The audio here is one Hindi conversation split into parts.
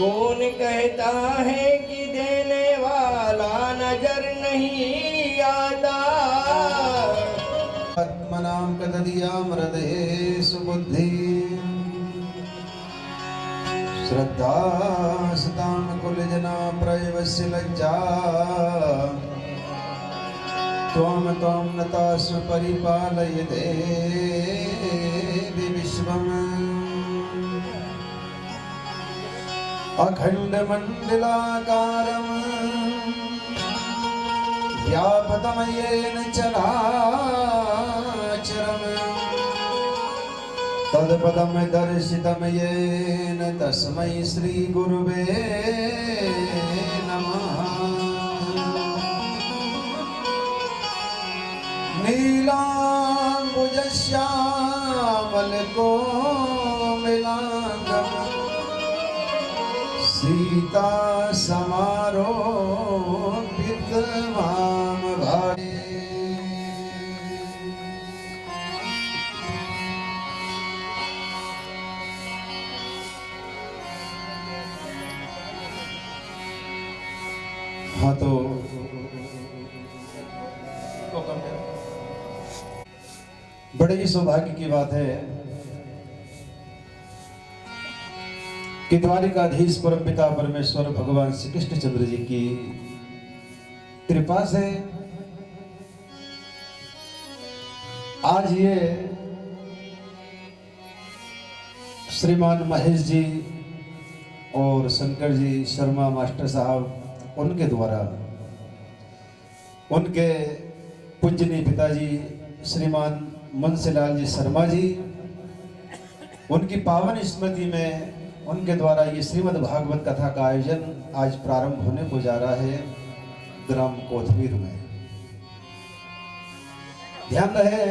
कौन कहता है कि देने वाला नजर नहीं आता। आत्मनाम कददियामृते सुबुद्धि श्रद्धा सताम कुलजना प्रयवस्य लज्जा त्वं त्वं नतास्म परिपालयते विश्वम् अखंड मंडलाकारं व्यापतं येन चराचरम् तत्पदं दर्शितं येन तस्मै श्री गुरुवे नमः। नीलाम्बुजश्यामलकोमलाङ्गम् सीता समारोपित माम भारे। हाँ तो बड़े ही सौभाग्य की बात है कि द्वारिकाधीश परमपिता परमेश्वर भगवान श्री कृष्णचंद्र जी की कृपा से आज ये श्रीमान महेश जी और शंकर जी शर्मा मास्टर साहब उनके द्वारा उनके पूजनीय पिताजी श्रीमान मुंशीलाल जी शर्मा जी उनकी पावन स्मृति में उनके द्वारा ये श्रीमद् भागवत कथा का आयोजन आज प्रारंभ होने को जा रहा है ग्राम कोथमीर में। ध्यान रहे,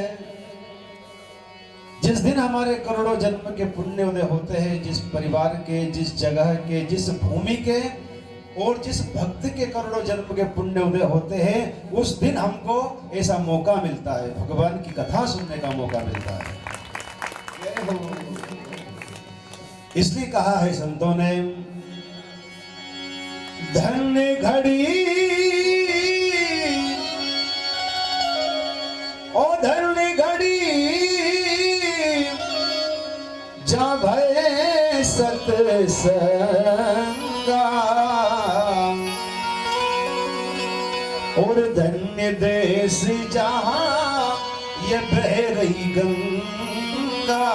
जिस दिन हमारे करोड़ों जन्म के पुण्य उदय होते हैं, जिस परिवार के, जिस जगह के, जिस भूमि के और जिस भक्त के करोड़ों जन्म के पुण्य उदय होते हैं, उस दिन हमको ऐसा मौका मिलता है, भगवान की कथा सुनने का मौका मिलता है। इसलिए कहा है संतों ने, धन्य घड़ी ओ धन्य घड़ी जा भय सत्संगा और धन्य देश जहां ये बह रही गंगा।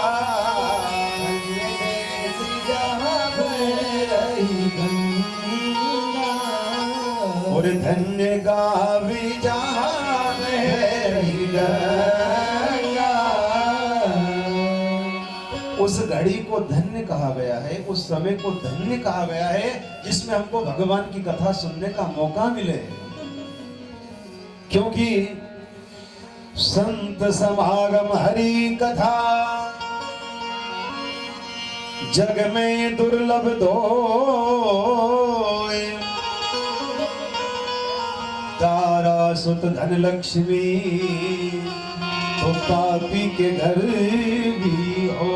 और धन्य गावी जहां रही गंगा। उस घड़ी को धन्य कहा गया है, उस समय को धन्य कहा गया है जिसमें हमको भगवान की कथा सुनने का मौका मिले, क्योंकि संत समागम हरि कथा जग में दुर्लभ दोय। तारा सुत धन लक्ष्मी तो पापी के घर भी हो।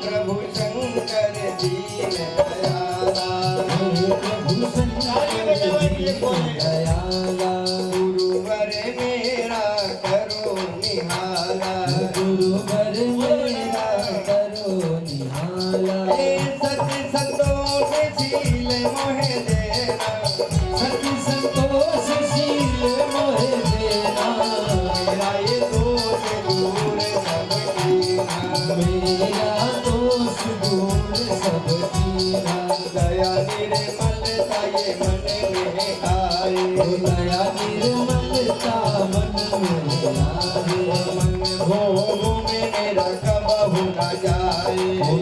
प्रभु शंकर दीन दयाला, प्रभु शंकर दीन दयाला। गुरुवर मेरा करो निहाला, गुरुवर मेरा करो निहाला। सत्य संतोष शील मोहे देना, सत्य संतोष शील मोहे देना। मेरा ये दोष दूर सब कीना, मेरा दोष दूर सब कीना। दया निर्मलता ये मन में आए, दया निर्मलता जाए, मन भोग में मेरा कबहू न जाए, मन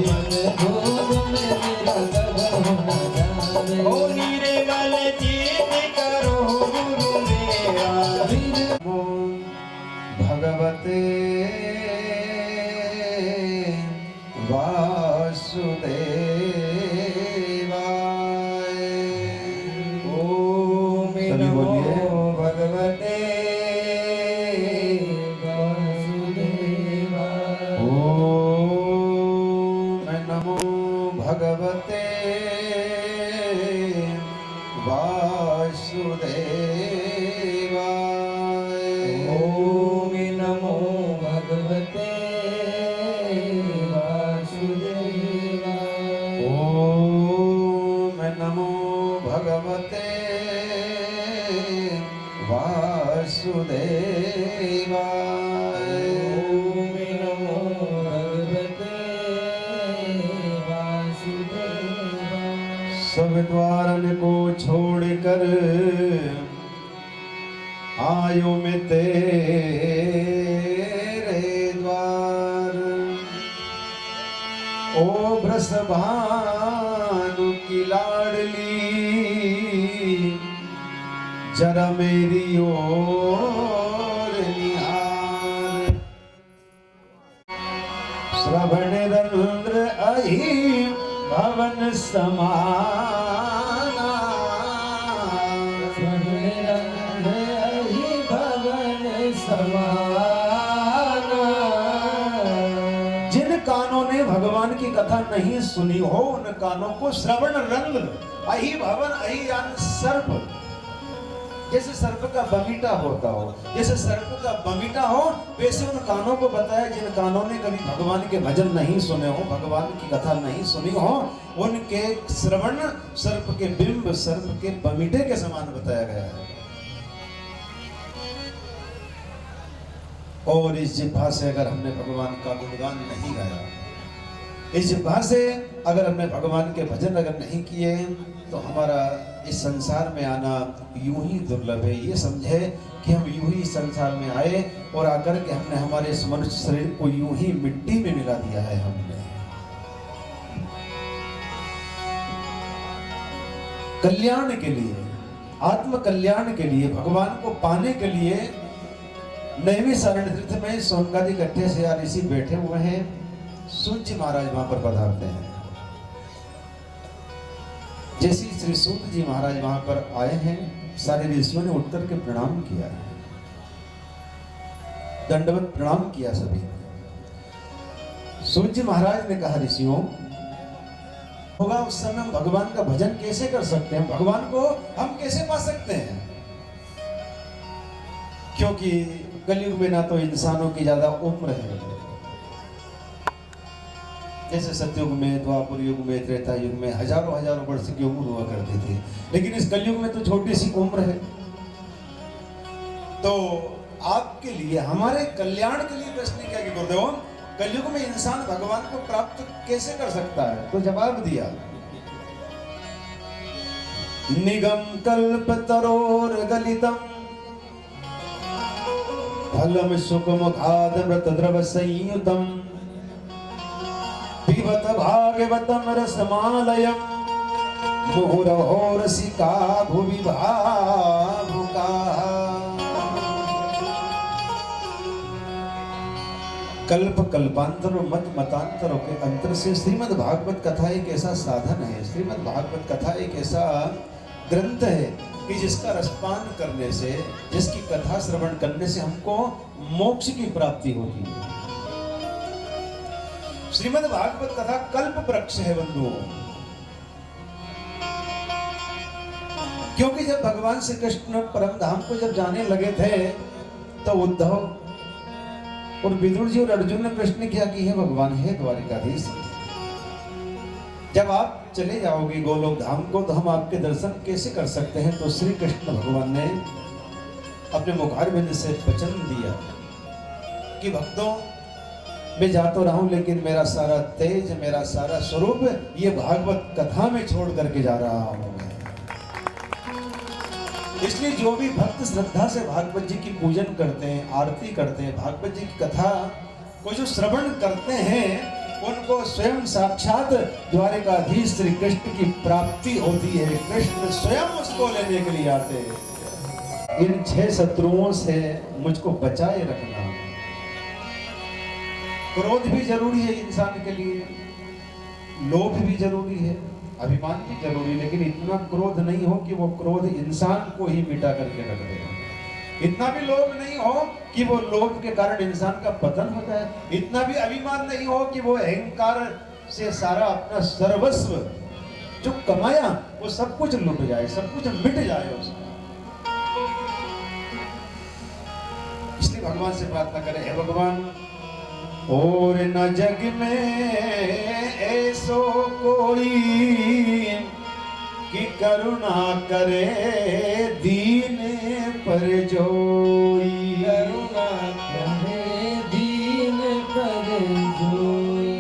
भोग में मेरा कबहू न जाए। ओ निर्मल चित करो गुरु मेरा, भगवते वासुदेवाय। ओम सभी नमो बोलिए। भगवते वासुदेवाय। ओम नमो भगवते वासुदेवाय। ओम नमो भगवते वासुदेवाय। ओम नमो भगवते वासुदेवाय। ओम नमो भगवते वासुदेवाय। सब द्वारन को छोड़कर आयो में तेरे द्वार। ओ ब्रसभानु की लाडली, जरा मेरी ओर निहार। श्रवण रंध्र अहि भवन समाना, जिन कानों ने भगवान की कथा नहीं सुनी हो, उन कानों को श्रवण रंध्र अहि भवन, अहि यानी सर्प, जैसे सर्प का बमीटा होता हो, जैसे सर्प का बमीटा हो, वैसे उन कानों को बताया जिन कानों ने कभी भगवान के भजन नहीं सुने हो, भगवान की कथा नहीं सुनी हो, उनके श्रवण सर्प के बिंब, सर्प के बमीटे के समान बताया गया है। और इस जिह्वा से अगर हमने भगवान का गुणगान नहीं गाया, इस जिह्वा से अगर हमने भगवान के भजन अगर नहीं किए, तो हमारा इस संसार में आना यूं ही दुर्लभ है। ये समझे कि हम यूं ही संसार में आए और आकर के हमने हमारे इस मनुष्य शरीर को यूं ही मिट्टी में मिला दिया है। हमने कल्याण के लिए, आत्म कल्याण के लिए, भगवान को पाने के लिए नैमी शरण तीर्थ में सोनकादि इकट्ठे से ऋषि बैठे हुए हैं। सूत जी महाराज वहां पर पधारते हैं। जैसे श्री सूत जी महाराज वहां पर आए हैं, सारे ऋषियों ने उठकर के प्रणाम किया, दंडवत प्रणाम किया सभी ने। सूत जी महाराज ने कहा, ऋषियों होगा उस समय हम भगवान का भजन कैसे कर सकते हैं, भगवान को हम कैसे पा सकते हैं, क्योंकि कलयुग में ना तो इंसानों की ज्यादा उम्र है, जैसे सतयुग में, द्वापर युग में, त्रेता युग में हजारों हजारों वर्ष की उम्र हुआ करती थी, लेकिन इस कलयुग में तो छोटी सी उम्र है। तो आपके लिए, हमारे कल्याण के लिए प्रश्न क्या कि गुरुदेव, कलयुग में इंसान भगवान को प्राप्त कैसे कर सकता है? तो जवाब दिया, निगम कल्प तरोर गलितम फलम सुखमुखाद मृत द्रव संयुतम पिबत भागवतम रसमालयम मुहुरहो रसिका भुवि भावुका। कल्प कल्पांतर और मत मतांतरों के अंतर से श्रीमद् भागवत कथा एक ऐसा साधन है, श्रीमद् भागवत कथा एक ऐसा ग्रंथ है कि जिसका रसपान करने से, जिसकी कथा श्रवण करने से हमको मोक्ष की प्राप्ति होती है। श्रीमद् भागवत कथा कल्प वृक्ष है बंधुओं, क्योंकि जब भगवान श्री कृष्ण परम धाम को जब जाने लगे थे, तो उद्धव और विदुर जी और अर्जुन ने प्रश्न किया कि हे भगवान, हे द्वारिकाधीश, जब आप चले जाओगे गोलोक धाम को, तो हम आपके दर्शन कैसे कर सकते हैं? तो श्री कृष्ण भगवान ने अपने मुखारबिंद से वचन दिया कि भक्तों, मैं जा तो रहा हूं, लेकिन मेरा सारा तेज, मेरा सारा स्वरूप ये भागवत कथा में छोड़ करके जा रहा हूं। इसलिए जो भी भक्त श्रद्धा से भागवत जी की पूजन करते हैं, आरती करते हैं, भागवत जी की कथा को जो श्रवण करते हैं, उनको स्वयं साक्षात द्वारिकाधीश श्री कृष्ण की प्राप्ति होती है। कृष्ण स्वयं उसको लेने के लिए आते हैं। इन 6 शत्रुओं से मुझको बचाए रखना। क्रोध भी जरूरी है इंसान के लिए, लोभ भी जरूरी है, अभिमान भी जरूरी, लेकिन इतना क्रोध नहीं हो कि वो क्रोध इंसान को ही मिटा करके रख दे। इतना भी लोभ नहीं हो कि वो लोभ के कारण इंसान का पतन हो जाए। इतना भी अभिमान नहीं हो कि वो अहंकार से सारा अपना सर्वस्व जो कमाया वो सब कुछ लुट जाए, सब कुछ मिट जाए उसका। इसलिए भगवान से प्रार्थना करें, हे भगवान, और न जग में ऐसो कोई कि करुणा करे दीन पर जोई। करुणा करे दीन पर जोई।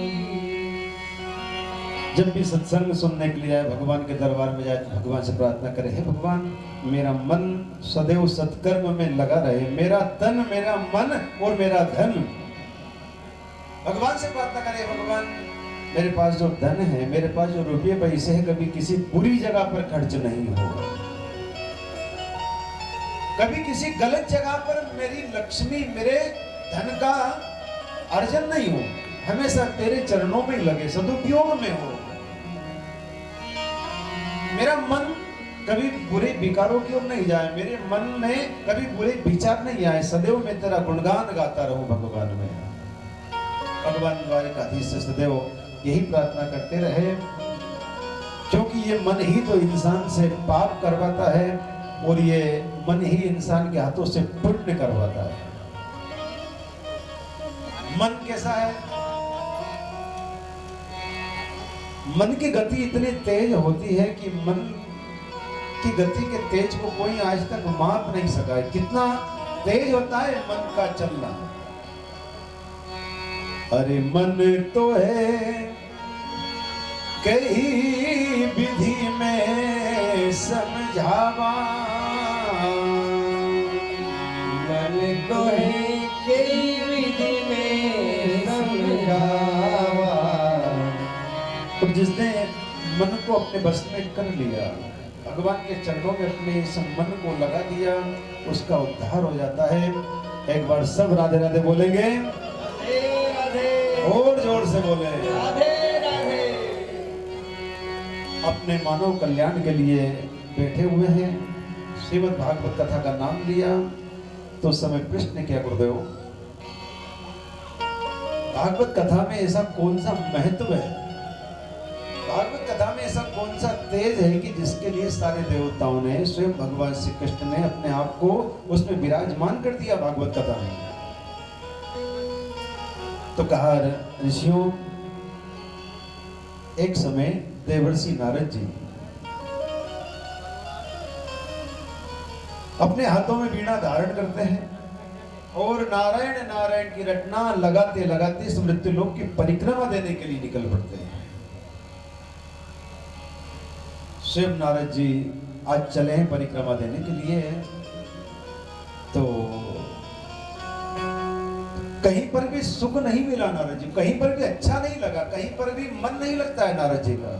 जब भी सत्संग सुनने के लिए आए, भगवान के दरबार में जाए तो भगवान से प्रार्थना करें, हे भगवान, मेरा मन सदैव सत्कर्म में लगा रहे, मेरा तन, मेरा मन और मेरा धन। भगवान से प्रार्थना करें, भगवान, मेरे पास जो धन है, मेरे पास जो रुपये पैसे है, कभी किसी बुरी जगह पर खर्च नहीं हो, कभी किसी गलत जगह पर मेरी लक्ष्मी, मेरे धन का अर्जन नहीं हो, हमेशा तेरे चरणों में लगे, सदुपयोग में हो। मेरा मन कभी बुरे विकारों की ओर नहीं जाए, मेरे मन में कभी बुरे विचार नहीं आए, सदैव मैं तेरा गुणगान गाता रहूं भगवान में। भगवान द्वारिकाधीश से सदैव यही प्रार्थना करते रहे, क्योंकि ये मन ही तो इंसान से पाप करवाता है और ये मन ही इंसान के हाथों से पुण्य करवाता है। मन कैसा है? मन की गति इतनी तेज होती है कि मन की गति के तेज को कोई आज तक माप नहीं सका है। कितना तेज होता है मन का चलना। अरे मन तो है कई विधि में समझावा, मन तो है कई विधि में समझावा। तो जिसने मन को अपने बस में कर लिया, भगवान के चरणों में अपने इस मन को लगा दिया, उसका उद्धार हो जाता है। एक बार सब राधे राधे बोलेंगे, और जोर से बोले, राधे राधे। अपने मानव कल्याण के लिए बैठे हुए हैं, श्रीमद् भागवत कथा का नाम लिया तो उस समय कृष्ण ने क्या, गुरुदेव, भागवत कथा में ऐसा कौन सा महत्व है, भागवत कथा में ऐसा कौन सा तेज है कि जिसके लिए सारे देवताओं ने, स्वयं भगवान श्री कृष्ण ने अपने आप को उसमें विराजमान कर दिया भागवत कथा में। तो कहा, ऋषियों, एक समय देवर्षि नारद जी अपने हाथों में वीणा धारण करते हैं और नारायण नारायण की रटना लगाते लगाते इस मृत्युलोक की परिक्रमा देने के लिए निकल पड़ते हैं। शिव नारद जी आज चले हैं परिक्रमा देने के लिए, तो कहीं पर भी सुख नहीं मिला नारद जी, कहीं पर भी अच्छा नहीं लगा, कहीं पर भी मन नहीं लगता है नारद जी का।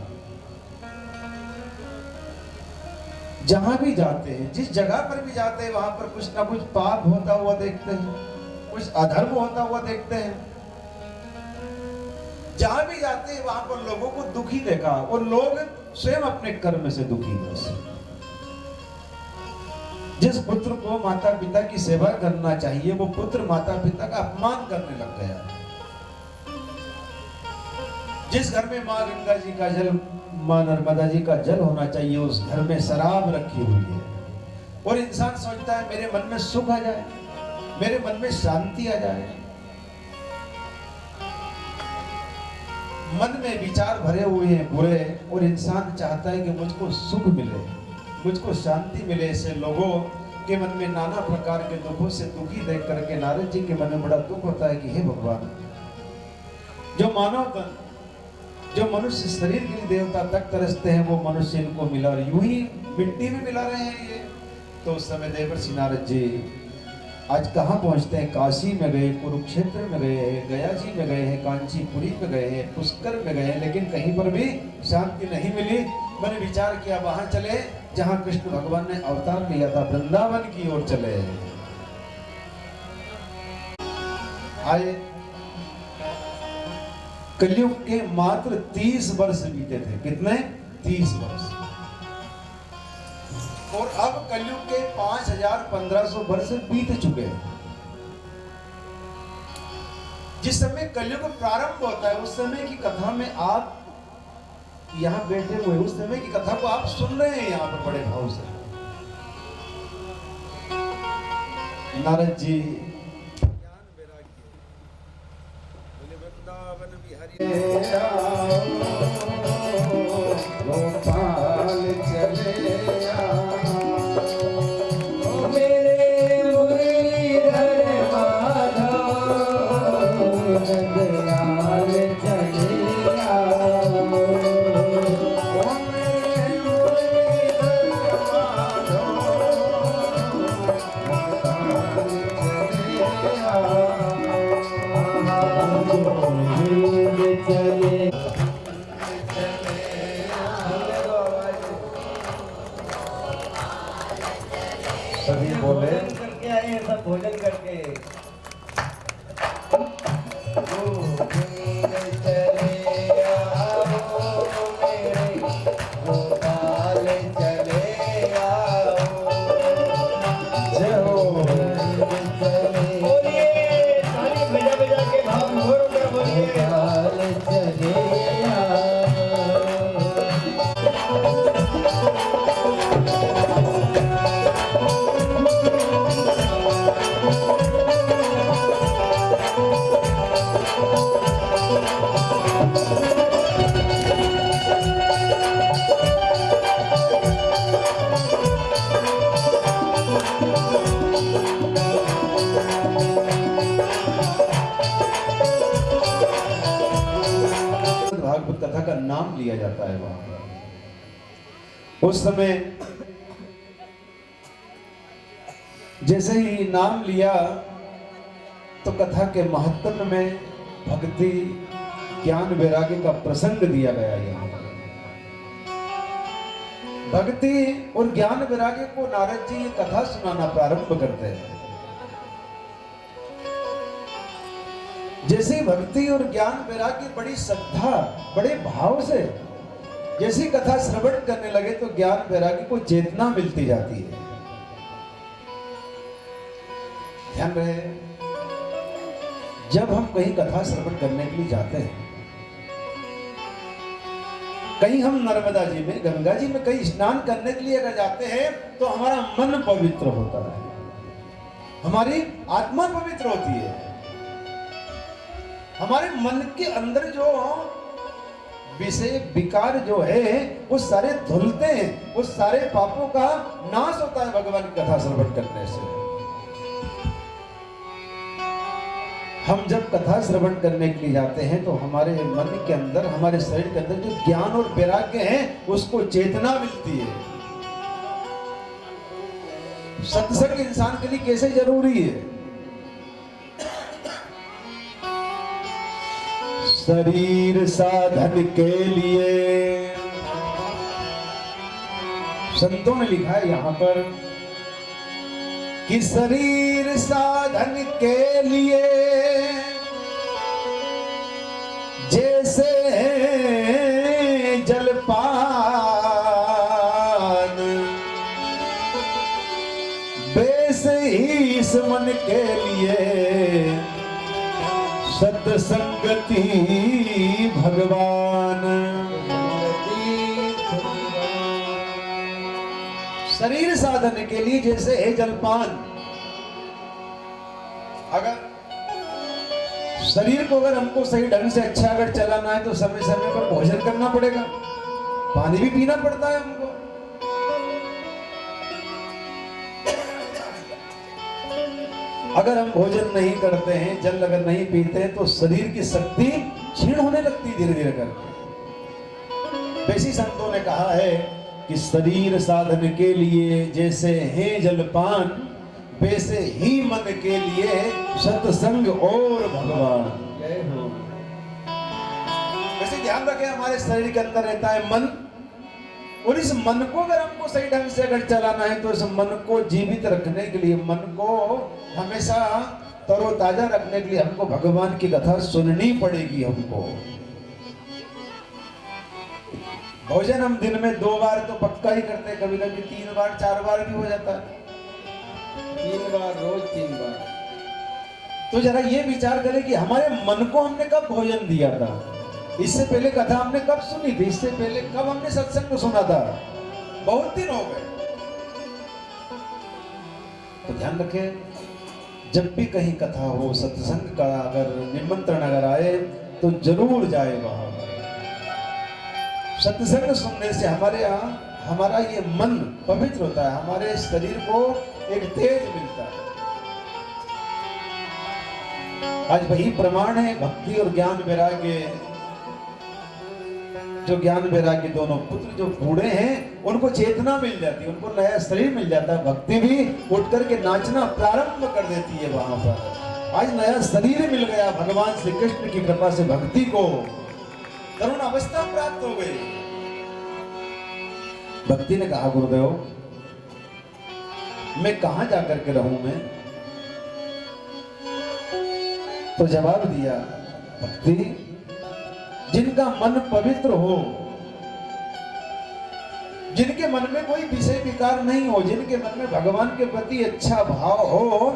जहां भी जाते हैं, जिस जगह पर भी जाते हैं, वहां पर कुछ ना कुछ पाप होता हुआ देखते हैं, कुछ अधर्म होता हुआ देखते हैं। जहां भी जाते हैं वहां पर लोगों को दुखी देखा, और लोग स्वयं अपने कर्म से दुखी हैं। जिस पुत्र को माता पिता की सेवा करना चाहिए, वो पुत्र माता पिता का अपमान करने लग गया। जिस घर में माँ गंगा जी का जल, माँ नर्मदा जी का जल होना चाहिए, उस घर में शराब रखी हुई है। और इंसान सोचता है मेरे मन में सुख आ जाए, मेरे मन में शांति आ जाए। मन में विचार भरे हुए हैं बुरे, और इंसान चाहता है कि मुझको सुख मिले, मुझको शांति मिले। ऐसे लोगों के मन में नाना प्रकार के दुखों से दुखी देख करके नारद जी के मन में बड़ा दुख होता है कि हे भगवान, जो मानव तन, जो मनुष्य शरीर के लिए देवता तक तरसते हैं, वो मनुष्य इनको मिला, और यूं ही मिट्टी में मिला रहे हैं ये। तो उस समय देवर्षि नारद जी आज कहाँ पहुँचते हैं? काशी में गए, कुरुक्षेत्र में गए हैं, गया जी में गए हैं, कांचीपुरी में गए हैं, पुष्कर में गए हैं, लेकिन कहीं पर भी शांति नहीं मिली। मैंने विचार किया वहां चले जहां कृष्ण भगवान ने अवतार लिया था, वृंदावन की ओर चले आए। कलयुग के मात्र 30 वर्ष बीते थे। कितने? 30 वर्ष। और अब कलयुग के 5500 वर्ष बीत चुके हैं। जिस समय कलयुग प्रारंभ होता है उस समय की कथा में आप यहां बैठे हुए, उस समय की कथा को आप सुन रहे हैं यहां पर बड़े भाव से। नारद जी ज्ञान वैराग्य बोले वृंदावन बिहारी गोपाल चले आओ मेरे मुरलीधर माधव नंदलाल चले आओ मेरे मुरलीधर माधव चले सभी बोले करके आए हैं, सब भोजन करके। भागवत कथा का नाम लिया जाता है वहां। उस समय जैसे ही नाम लिया तो कथा के महत्व में भक्ति ज्ञान वैराग्य का प्रसंग दिया गया। यहाँ भक्ति और ज्ञान वैराग्य को नारद जी ये कथा सुनाना प्रारंभ करते हैं। जैसे भक्ति और ज्ञान वैराग्य बड़ी श्रद्धा बड़े भाव से जैसी कथा श्रवण करने लगे तो ज्ञान वैराग्य को चेतना मिलती जाती है। ध्यान रहे, जब हम कहीं कथा श्रवण करने के लिए जाते हैं, कहीं हम नर्मदा जी में, गंगा जी में कहीं स्नान करने के लिए अगर जाते हैं तो हमारा मन पवित्र होता है, हमारी आत्मा पवित्र होती है, हमारे मन के अंदर जो विषय विकार जो है वो सारे धुलते हैं, उस सारे पापों का नाश होता है भगवान की कथा श्रवण करने से। हम जब कथा श्रवण करने के लिए जाते हैं तो हमारे मन के अंदर, हमारे शरीर के अंदर जो ज्ञान और वैराग्य है उसको चेतना मिलती है। सत्संग इंसान के लिए कैसे जरूरी है? शरीर साधन के लिए संतों ने लिखा है यहां पर कि शरीर साधन के लिए जैसे जलपान, वैसे ही इस मन के लिए सत्संगति भगवान। शरीर साधन के लिए जैसे है जलपान। अगर शरीर को अगर हमको सही ढंग से अच्छा अगर चलाना है तो समय समय पर भोजन करना पड़ेगा, पानी भी पीना पड़ता है हमको। अगर हम भोजन नहीं करते हैं, जल अगर नहीं पीते हैं तो शरीर की शक्ति क्षीण होने लगती धीरे धीरे करके। वैसी संतों ने कहा है कि शरीर साधन के लिए जैसे है जलपान, वैसे ही मन के लिए सत्संग और भगवान। जय हो। वैसे ध्यान रखें, हमारे शरीर के अंदर रहता है मन, और इस मन को अगर हमको सही ढंग से अगर चलाना है तो इस मन को जीवित रखने के लिए, मन को हमेशा तरोताजा रखने के लिए हमको भगवान की कथा सुननी पड़ेगी। हमको भोजन हम दिन में 2 बार तो पक्का ही करते हैं, कभी कभी 3 बार 4 बार भी हो जाता है। 3 बार रोज 3 बार। तो जरा ये विचार करें कि हमारे मन को हमने कब भोजन दिया था, इससे पहले कथा हमने कब सुनी थी, इससे पहले कब हमने सत्संग सुना था, बहुत दिन हो गए। तो ध्यान रखें, जब भी कहीं कथा हो, सत्संग का अगर निमंत्रण अगर आए तो जरूर जाए वहां। सत्संग सुनने से हमारे यहाँ हमारा ये मन पवित्र होता है, हमारे शरीर को एक तेज मिलता है। आज वही प्रमाण है, भक्ति और ज्ञान वैराग्य। जो ज्ञान वैराग्य दोनों पुत्र जो बूढ़े हैं उनको चेतना मिल जाती है, उनको नया शरीर मिल जाता है, भक्ति भी उठ करके नाचना प्रारंभ कर देती है वहां पर। आज नया शरीर मिल गया, भगवान श्री कृष्ण की कृपा से भक्ति को तरुण अवस्था प्राप्त हो गई। भक्ति ने कहा, गुरुदेव मैं कहां जाकर के रहूं मैं? तो जवाब दिया, भक्ति जिनका मन पवित्र हो, जिनके मन में कोई विषय विकार नहीं हो, जिनके मन में भगवान के प्रति अच्छा भाव हो,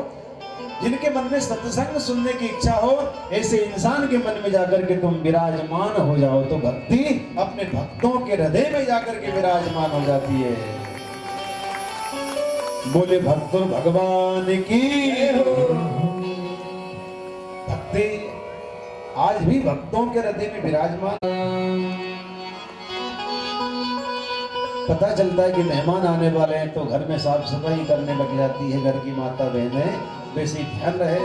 जिनके मन में सत्संग सुनने की इच्छा हो, ऐसे इंसान के मन में जाकर के तुम विराजमान हो जाओ तो भक्ति अपने भक्तों के हृदय में जाकर के विराजमान हो जाती है। बोले भक्तों भगवान की भक्ति आज भी भक्तों के हृदय में विराजमान। पता चलता है कि मेहमान आने वाले हैं तो घर में साफ सफाई करने लग जाती है घर की माता बहनें। वैसे ही ध्यान रहे,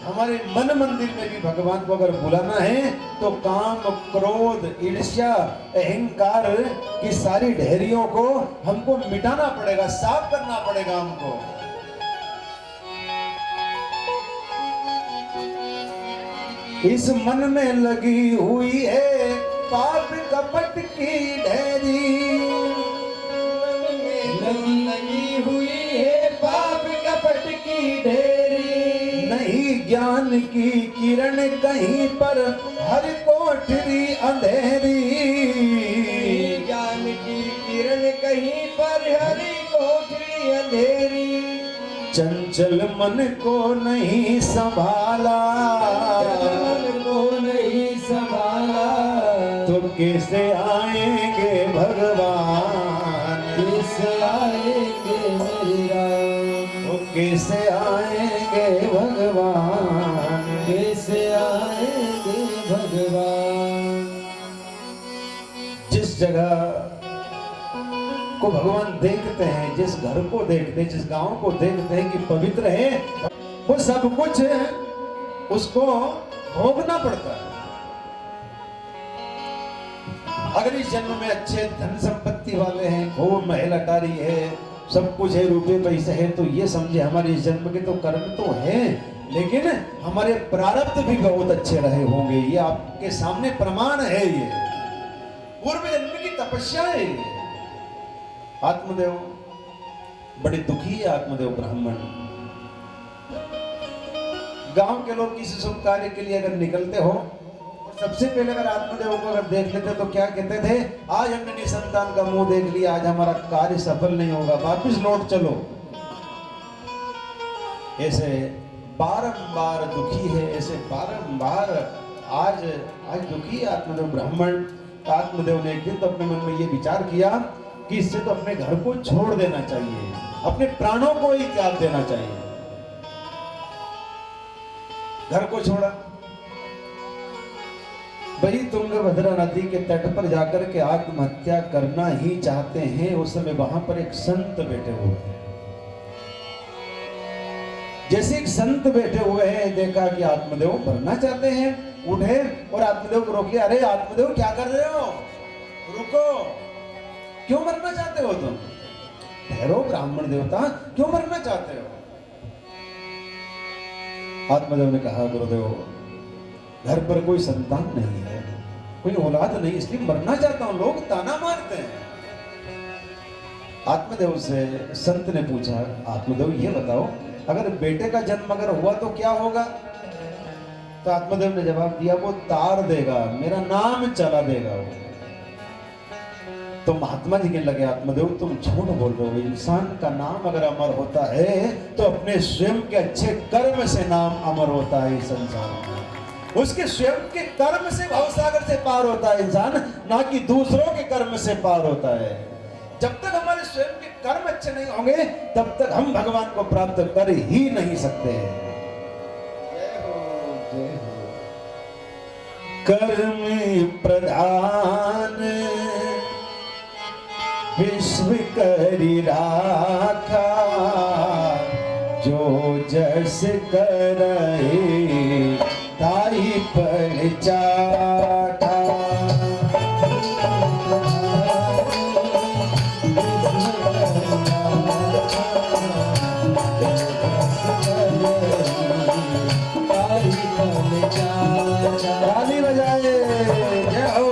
हमारे मन मंदिर में भी भगवान को अगर बुलाना है तो काम क्रोध ईर्ष्या अहंकार की सारी ढेरियों को हमको मिटाना पड़ेगा, साफ करना पड़ेगा हमको। इस मन में लगी हुई है पाप कपट की ढेरी, लगी हुई है पाप कपट की ढेरी। नहीं ज्ञान की किरण कहीं पर हर कोठरी अंधेरी, ज्ञान की किरण कहीं पर हर कोठरी अंधेरी। चंचल मन को नहीं संभाला, को नहीं संभाला तो कैसे आएंगे भगवान, कैसे आएंगे मेरे राम, तो कैसे आएंगे भगवान, कैसे आएंगे भगवान। जिस जगह को भगवान देखते हैं, जिस घर को देखते हैं, जिस गांव को देखते हैं कि पवित्र है, वो सब कुछ उसको भोगना पड़ता है। अगर इस जन्म में अच्छे धन संपत्ति वाले हैं, खूब महल अटारी है, सब कुछ है, रुपए पैसे है, तो ये समझे हमारे इस जन्म के तो कर्म तो हैं, लेकिन हमारे प्रारब्ध भी बहुत अच्छे रहे होंगे। ये आपके सामने प्रमाण है, ये पूर्व जन्म की तपस्या है। आत्मदेव बड़े दुखी है, आत्मदेव ब्राह्मण। गांव के लोग किसी शुभ कार्य के लिए अगर निकलते हो, सबसे पहले अगर आत्मदेव को अगर देख लेते तो क्या कहते थे? आज हमने निसंतान का मुंह देख लिया, आज हमारा कार्य सफल नहीं होगा, वापिस लौट चलो। ऐसे बारंबार दुखी है, ऐसे बारंबार आज दुखी है आत्मदेव ब्राह्मण। आत्मदेव ने एक दिन तो अपने मन में ये विचार किया कि इससे तो अपने घर को छोड़ देना चाहिए, अपने प्राणों को ही त्याग देना चाहिए। घर को छोड़ा, वही तुंगभद्रा नदी के तट पर जाकर के आत्महत्या करना ही चाहते हैं। उस समय वहां पर एक संत बैठे हुए हैं। जैसे एक संत बैठे हुए हैं, देखा कि आत्मदेव मरना चाहते हैं, उठे और आत्मदेव को रोक लिया। अरे आत्मदेव क्या कर रहे हो, रुको। क्यों मरना चाहते हो तुम? ठहरो ब्राह्मण देवता, क्यों मरना चाहते हो? आत्मदेव ने कहा, गुरुदेव घर पर कोई संतान नहीं है, कोई औलाद नहीं, इसलिए मरना चाहता हूं, लोग ताना मारते हैं। आत्मदेव से संत ने पूछा, आत्मदेव ये बताओ, अगर बेटे का जन्म अगर हुआ तो क्या होगा? तो आत्मदेव ने जवाब दिया, वो तार देगा, मेरा नाम चला देगा वो। तो महात्मा जी कहने लगे, आत्मदेव तुम झूठ बोल रहे हो, इंसान का नाम अगर अमर होता है तो अपने स्वयं के अच्छे कर्म से नाम अमर होता है इस संसार में। उसके स्वयं के कर्म से भवसागर से पार होता है इंसान, ना कि दूसरों के कर्म से पार होता है। जब तक हमारे स्वयं के कर्म अच्छे नहीं होंगे तब तक हम भगवान को प्राप्त कर ही नहीं सकते। कर्म प्रधान विश्व करी राखा, जो जस करे ताई पर चाखा। ताली बजाए, जय हो।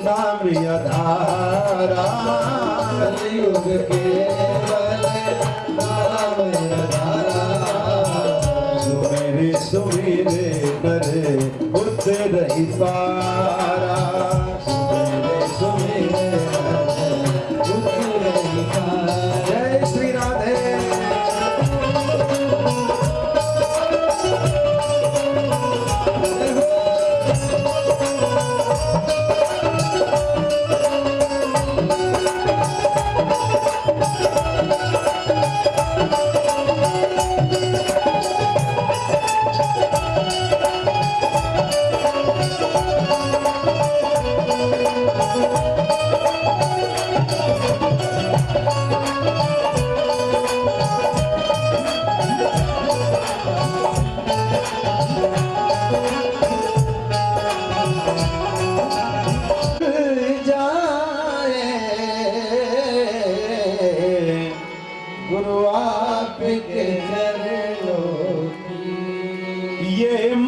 नाम आधारा, कलियुग केवल नाम आधारा। सुमेरे सुमेरे करे उतरहि पारा, सुमेरे सुमेरे उतरहि पारा। जय श्री राधे।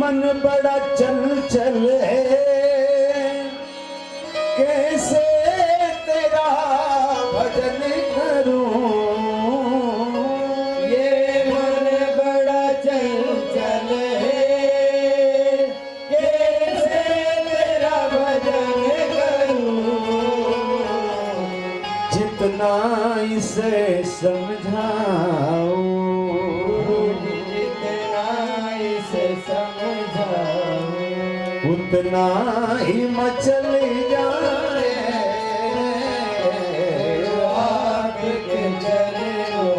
मन बड़ा चंचल है, कैसे तेरा भजन करूं। ये मन बड़ा चंचल है, कैसे तेरा भजन करूं। जितना इसे समझाऊं, उतना ही मचल जाए आपके चरणों।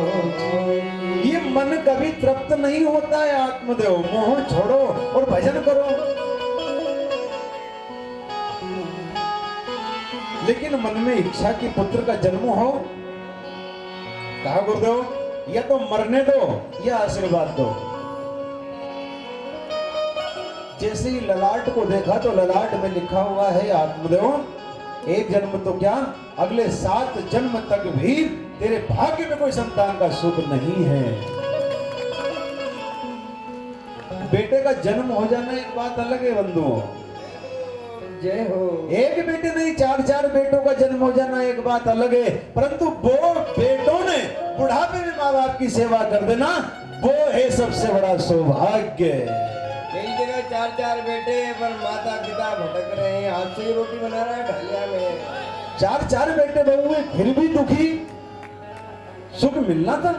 ये मन कभी तृप्त नहीं होता है आत्मदेव, मोह छोड़ो और भजन करो। लेकिन मन में इच्छा की पुत्र का जन्म हो, कहा गुरुदेव या तो मरने दो या आशीर्वाद दो। जैसे ही ललाट को देखा तो ललाट में लिखा हुआ है, आत्मदेव एक जन्म तो क्या अगले 7 जन्म तक भी तेरे भाग्य में कोई संतान का सुख नहीं है। बेटे का जन्म हो जाना एक बात अलग है बंधुओं, जय हो। एक बेटे नहीं 4-4 बेटों का जन्म हो जाना एक बात अलग है, परंतु वो बेटों ने बुढ़ापे में माँ बाप की सेवा कर देना, वो है सबसे बड़ा सौभाग्य। कई जगह 4-4 बेटे पर माता पिता भटक रहे हैं, हाथ से ही रोटी बना रहा है ढालिया में। 4-4 बेटे बहू हुए फिर भी दुखी, सुख मिलना था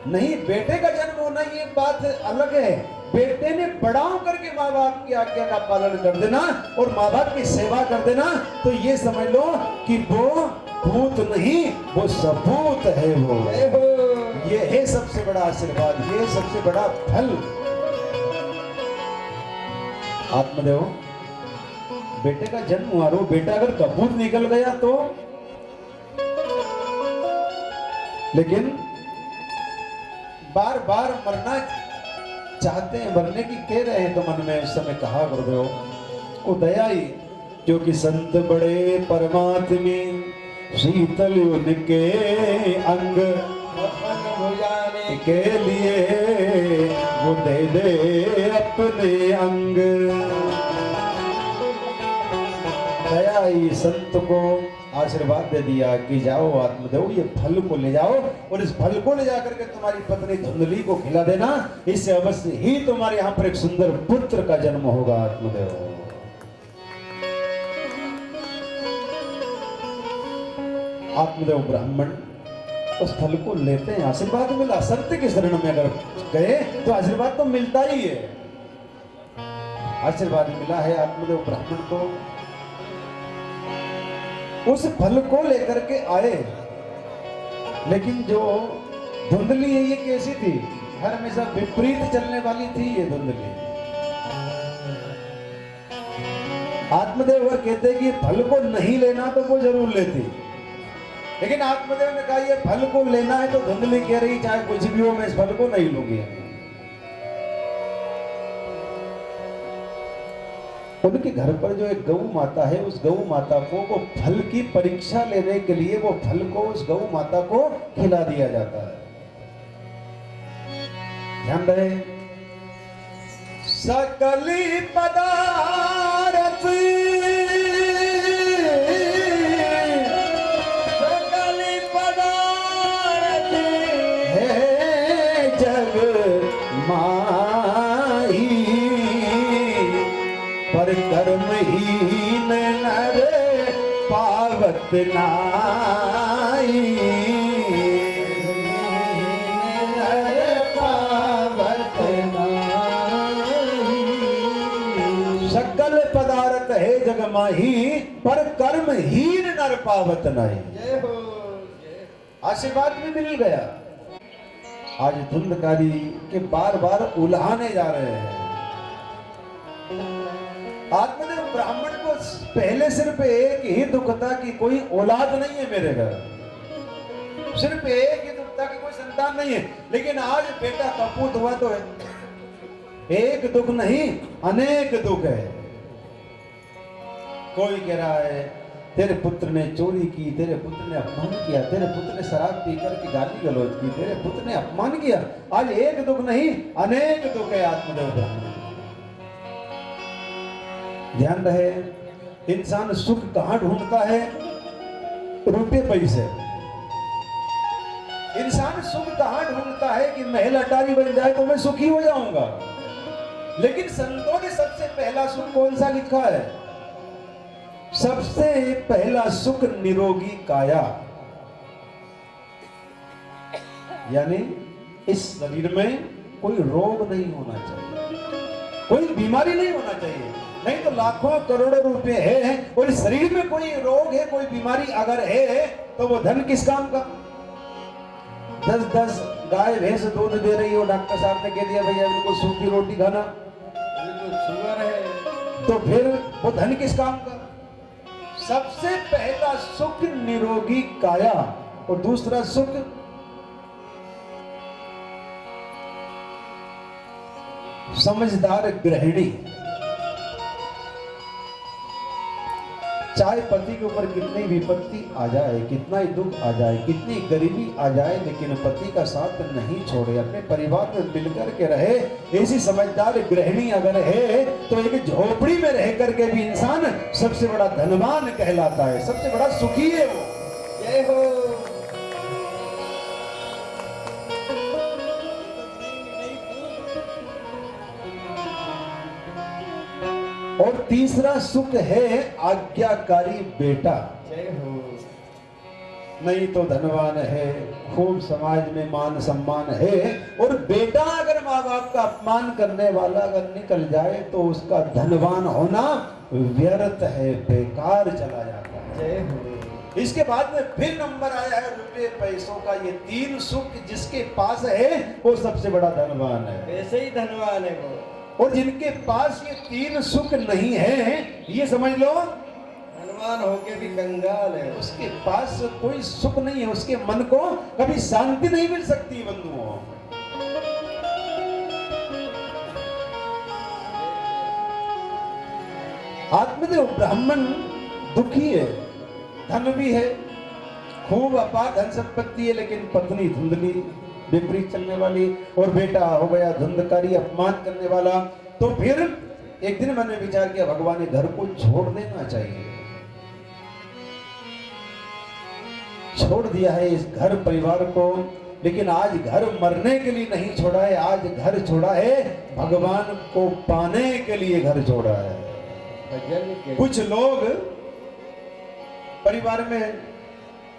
नहीं। बेटे का जन्म होना ये बात अलग है, बेटे ने बड़ा होकर के माँ बाप की आज्ञा का पालन कर देना और माँ बाप की सेवा कर देना, तो ये समझ लो कि वो भूत नहीं, वो सपूत है। वो ये है सबसे बड़ा आशीर्वाद, ये सबसे बड़ा फल। आत्मदेव, बेटे का जन्म हुआ, रो बेटा अगर कपूत निकल गया तो, लेकिन बार बार मरना चाहते हैं, मरने की कह रहे हैं, तो मन में उस समय कहा गुरुदेव को दया ही, क्योंकि संत बड़े परमात्मे शीतल उनके अंग के लिए वो दे दे अपने अंग। दया ही संत को आशीर्वाद दे दिया कि जाओ आत्मदेव, ये फल को ले जाओ और इस फल को ले जाकर के तुम्हारी पत्नी धुंधली को खिला देना, इससे अवश्य ही तुम्हारे यहाँ पर एक सुंदर पुत्र का जन्म होगा। आत्मदेव, आत्मदेव ब्राह्मण उस फल को लेते हैं, आशीर्वाद मिला। सत्य के शरण में अगर गए तो आशीर्वाद तो मिलता ही है। आशीर्वाद मिला है आत्मदेव ब्राह्मण को, उस फल को लेकर के आए। लेकिन जो धुंधली है ये कैसी थी? हर हमेशा विपरीत चलने वाली थी ये धुंधली। आत्मदेव वह कहते कि फल को नहीं लेना तो वो जरूर लेती, लेकिन आत्मदेव ने कहा ये फल को लेना है, तो धुंधली कह रही चाहे कुछ भी हो मैं इस फल को नहीं लूंगी। उनके घर पर जो एक गौ माता है, उस गौ माता को वो फल की परीक्षा लेने के लिए वो फल को उस गौ माता को खिला दिया जाता है। ध्यान रहे, सकली पदार्थ सकली पदार्थ है जग माही, पर कर्महीन नर पावत नाई। नर पावत नाई। सकल पदार्थ है जग माही, पर कर्महीन नर पावत नाई। आशीर्वाद भी मिल गया। आज धुंधकारी के बार बार उल्हाने जा रहे हैं। आत्मदेव ब्राह्मण को पहले सिर्फ एक ही दुख था कि कोई औलाद नहीं है मेरे घर, सिर्फ एक ही दुख था कि कोई संतान नहीं है। लेकिन आज बेटा कपूत हुआ तो एक दुख नहीं अनेक दुख है। कोई कह रहा है तेरे पुत्र ने चोरी की, तेरे पुत्र ने अपमान किया, तेरे पुत्र ने शराब पीकर के गाली गलौज की, तेरे पुत्र ने अपमान किया। आज एक दुख नहीं अनेक दुख है आत्मदेव ब्राह्मण। ध्यान रहे, इंसान सुख कहां ढूंढता है? रुपये पैसे। इंसान सुख कहां ढूंढता है कि महल अटारी बन जाए तो मैं सुखी हो जाऊंगा। लेकिन संतों ने सबसे पहला सुख कौन सा लिखा है? सबसे पहला सुख निरोगी काया, यानी इस शरीर में कोई रोग नहीं होना चाहिए, कोई बीमारी नहीं होना चाहिए। नहीं तो लाखों करोड़ों रुपए है और इस शरीर में कोई रोग है, कोई बीमारी अगर है तो वो धन किस काम का? 10-10 गाय भैंस दूध दे रही हो, डॉक्टर साहब ने कह दिया भैया इनको सूखी रोटी खाना, शुगर है, तो फिर वो धन किस काम का? सबसे पहला सुख निरोगी काया और दूसरा सुख समझदार गृहिणी। चाहे पति के ऊपर कितनी विपत्ति आ जाए, कितना ही दुख आ जाए, कितनी गरीबी आ जाए, लेकिन पति का साथ नहीं छोड़े, अपने परिवार में मिलकर के रहे, ऐसी समझदार गृहिणी अगर है तो एक झोपड़ी में रह करके भी इंसान सबसे बड़ा धनवान कहलाता है, सबसे बड़ा सुखी है वो। जय हो। और तीसरा सुख है आज्ञाकारी बेटा। जय हो। नहीं तो धनवान है, खूब समाज में मान सम्मान है, और बेटा अगर माँ बाप का अपमान करने वाला अगर निकल जाए तो उसका धनवान होना व्यर्थ है, बेकार चला जाता है। जय हो। इसके बाद में फिर नंबर आया है रुपए पैसों का। ये तीन सुख जिसके पास है वो सबसे बड़ा धनवान है। वैसे ही धनवान है वो। और जिनके पास ये तीन सुख नहीं है, ये समझ लो धनवान होके भी कंगाल है। उसके पास कोई सुख नहीं है, उसके मन को कभी शांति नहीं मिल सकती। बंधुओं, आत्मदेव ब्राह्मण दुखी है, धन भी है, खूब अपार धन संपत्ति है, लेकिन पत्नी धुंधली विपरीत चलने वाली, और बेटा हो गया धुंधकारी अपमान करने वाला। तो फिर एक दिन मैंने विचार किया भगवान ने घर को छोड़ देना चाहिए। छोड़ दिया है इस घर परिवार को, लेकिन आज घर मरने के लिए नहीं छोड़ा है, आज घर छोड़ा है भगवान को पाने के लिए घर छोड़ा है। कुछ लोग परिवार में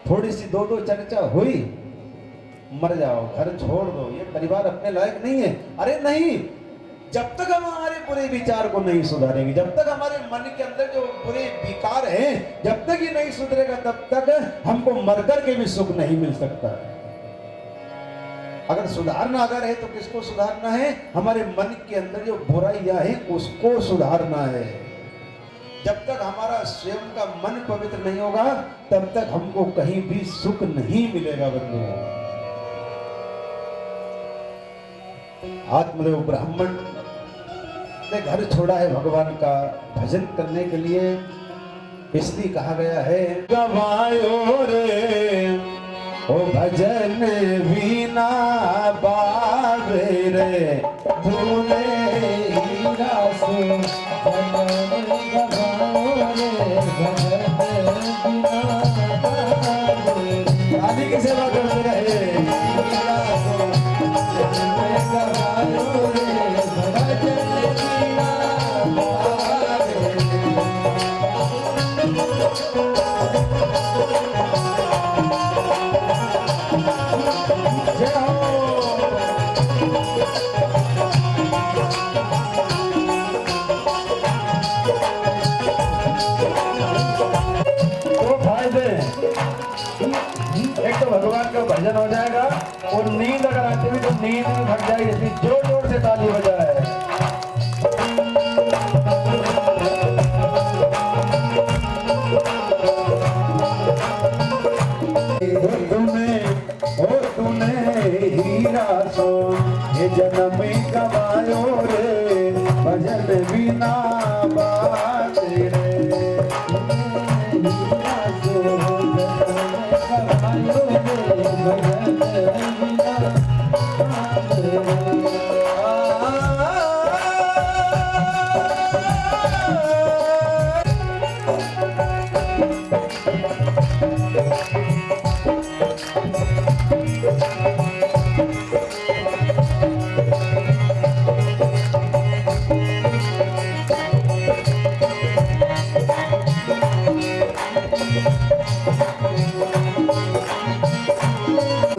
थोड़ी सी दो दो चर्चा हुई, मर जाओ, घर छोड़ दो, ये परिवार अपने लायक नहीं है। अरे नहीं, जब तक हम हमारे बुरे विचार को नहीं सुधारेंगे, जब तक हमारे मन के अंदर जो बुरे विकार हैं, जब तक ये नहीं सुधरेगा, तब तक हमको मरकर के भी सुख नहीं मिल सकता। अगर सुधारना अगर है तो किसको सुधारना है? हमारे मन के अंदर जो बुराइयां हैं उसको सुधारना है। जब तक हमारा स्वयं का मन पवित्र नहीं होगा, तब तक हमको कहीं भी सुख नहीं मिलेगा। बंधुओं, आत्मदेव ब्राह्मण ने घर छोड़ा है भगवान का भजन करने के लिए, इसलिए कहा गया है गवायो रे ओ भजन बिना बाबे रे तूने हीरा सो रानी की सेवा करते रहे। एक तो भगवान का भजन हो जाएगा, और नींद अगर आती हुई तो नींद में थक जाएगी, इसलिए जोर जोर से ताली बजाए। तूने हीरा सो ये जन्म गवायो रे भजन बिना बात रे।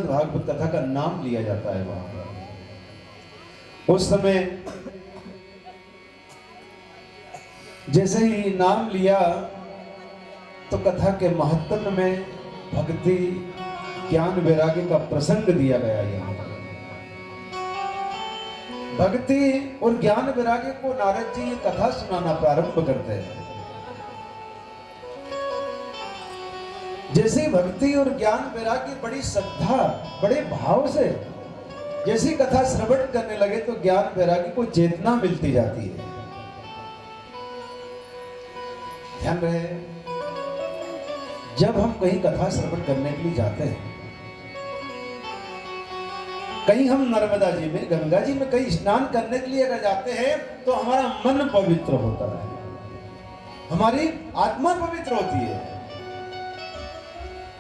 भागवत कथा का नाम लिया जाता है वहां पर। उस समय जैसे ही नाम लिया तो कथा के महत्व में भक्ति ज्ञान वैराग्य का प्रसंग दिया गया। यहाँ भक्ति और ज्ञान वैराग्य को नारद जी ये कथा सुनाना प्रारंभ करते हैं। जैसे भक्ति और ज्ञान वैराग्य बड़ी श्रद्धा बड़े भाव से जैसी कथा श्रवण करने लगे तो ज्ञान वैराग्य को चेतना मिलती जाती है। ध्यान रहे, जब हम कहीं कथा श्रवण करने के लिए जाते हैं, कहीं हम नर्मदा जी में गंगा जी में कहीं स्नान करने के लिए अगर जाते हैं तो हमारा मन पवित्र होता है, हमारी आत्मा पवित्र होती है,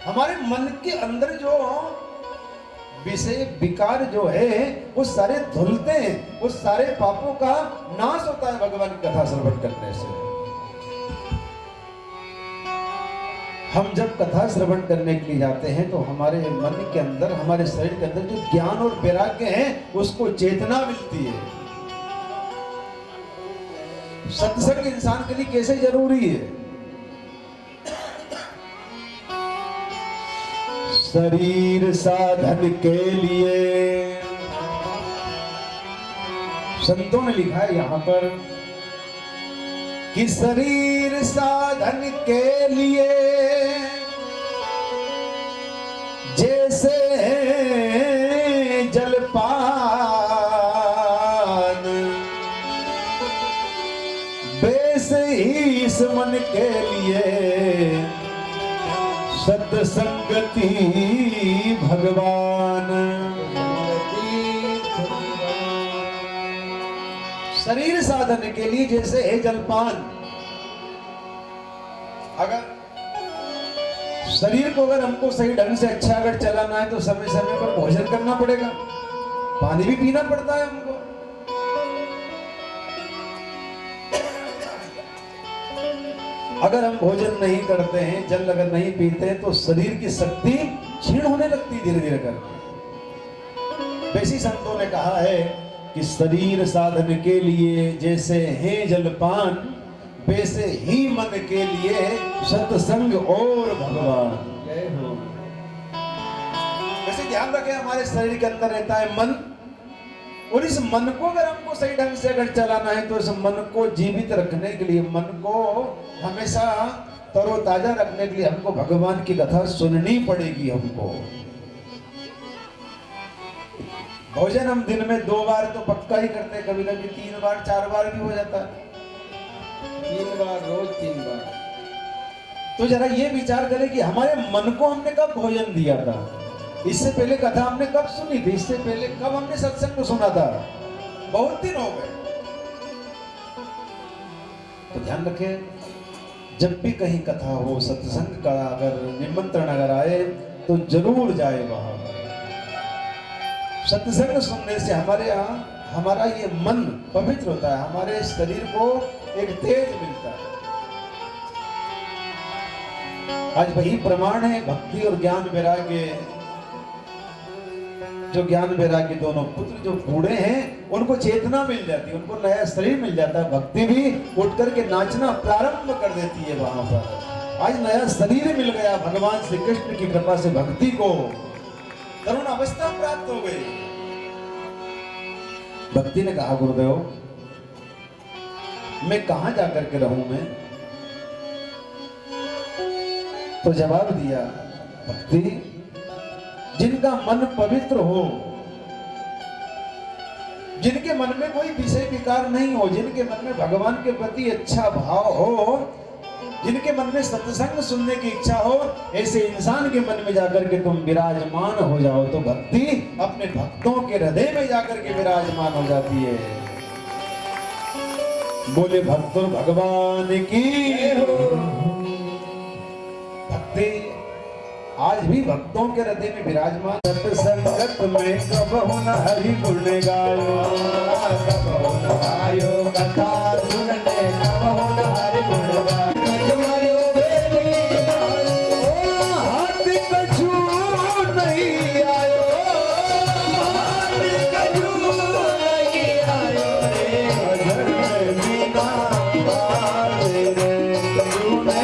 हमारे मन के अंदर जो विषय विकार जो है वो सारे धुलते हैं, उस सारे पापों का नाश होता है भगवान की कथा श्रवण करने से। हम जब कथा श्रवण करने के लिए जाते हैं तो हमारे मन के अंदर, हमारे शरीर के अंदर जो ज्ञान और वैराग्य है उसको चेतना मिलती है। सत्संग इंसान के लिए कैसे जरूरी है? शरीर साधन के लिए संतों ने लिखा है यहां पर कि शरीर साधन के लिए जैसे जलपान, वैसे ही इस मन के लिए सत्संगति भगवान। शरीर साधन के लिए जैसे है जलपान। अगर शरीर को अगर हमको सही ढंग से अच्छा अगर चलाना है तो समय समय पर भोजन करना पड़ेगा, पानी भी पीना पड़ता है हमको। अगर हम भोजन नहीं करते हैं, जल अगर नहीं पीते हैं तो शरीर की शक्ति क्षीण होने लगती धीरे धीरे करके। वैसे संतों ने कहा है कि शरीर साधन के लिए जैसे है जलपान, वैसे ही मन के लिए सत्संग और भगवान। वैसे ध्यान रखें, हमारे शरीर के अंदर रहता है मन, और इस मन को अगर हमको सही ढंग से अगर चलाना है तो इस मन को जीवित रखने के लिए, मन को हमेशा तरोताजा रखने के लिए हमको भगवान की कथा सुननी पड़ेगी। हमको भोजन हम दिन में 2 बार तो पक्का ही करते हैं, कभी कभी 3 बार 4 बार भी हो जाता है। 3 बार रोज 3 बार। तो जरा ये विचार करें कि हमारे मन को हमने कब भोजन दिया था? इससे पहले कथा हमने कब सुनी थी? इससे पहले कब हमने सत्संग सुना था? बहुत दिन हो गए। तो ध्यान रखें, जब भी कहीं कथा हो, सत्संग का अगर निमंत्रण अगर आए तो जरूर जाए वहां। सत्संग सुनने से हमारे यहाँ हमारा ये मन पवित्र होता है, हमारे शरीर को एक तेज मिलता है। आज वही प्रमाण है, भक्ति और ज्ञान वैराग्य। जो ज्ञान वैराग्य दोनों पुत्र जो बूढ़े हैं उनको चेतना मिल जाती है, उनको नया शरीर मिल जाता है, भक्ति भी उठ करके नाचना प्रारंभ कर देती है वहां पर। आज नया शरीर मिल गया, भगवान श्री कृष्ण की कृपा से भक्ति को तरुण अवस्था प्राप्त हो गई। भक्ति ने कहा, गुरुदेव मैं कहां जाकर के रहूं मैं? तो जवाब दिया, भक्ति जिनका मन पवित्र हो, जिनके मन में कोई विषय विकार नहीं हो, जिनके मन में भगवान के प्रति अच्छा भाव हो, जिनके मन में सत्संग सुनने की इच्छा हो, ऐसे इंसान के मन में जाकर के तुम विराजमान हो जाओ तो भक्ति अपने भक्तों के हृदय में जाकर के विराजमान हो जाती है। बोले भक्तों भगवान की भक्ति आज भी भक्तों के हृदय में विराजमान। सत्संगत में कबहु न हरि गुण गायो, कबहु न गायो कथा सुनने, कबहु न हरि गुण गायो। हाथ कछु नहीं आयो, हाथ कछु नहीं आयो रे, बिना रे तूने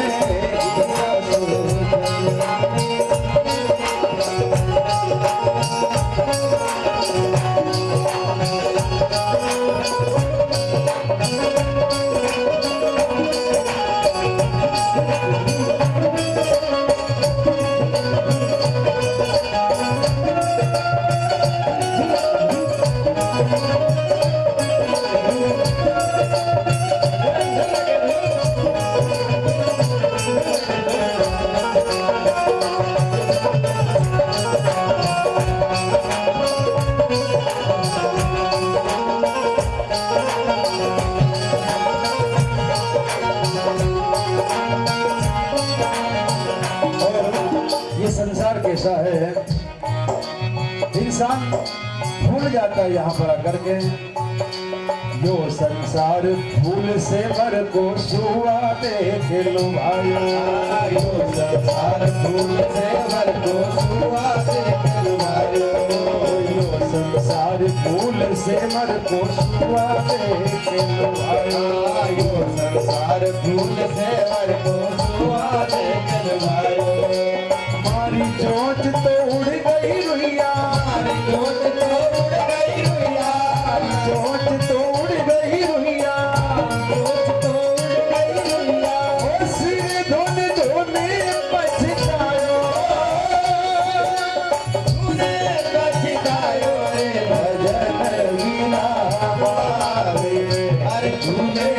कैसा है, इंसान भूल जाता है यहाँ पर आकर के यो संसार फूल से भर को सुआ देख लो भाई, यो संसार फूल से भर को सुआ देख लो भाई, यो संसार फूल से भर को सुआ देख लो भाई, यो संसार फूल से भर को सुआ देख लो भाई। मारी चोंच तो उड़ गई रुइया, मारी चोंच तो उड़ गई रुइया, चोंच तो उड़ गई रुइया, चोंच तो उड़ गई रुइया, ओ सिर धुन धुने पछतायो, तूने पछतायो रे भजन बिना पावे, अरे तूने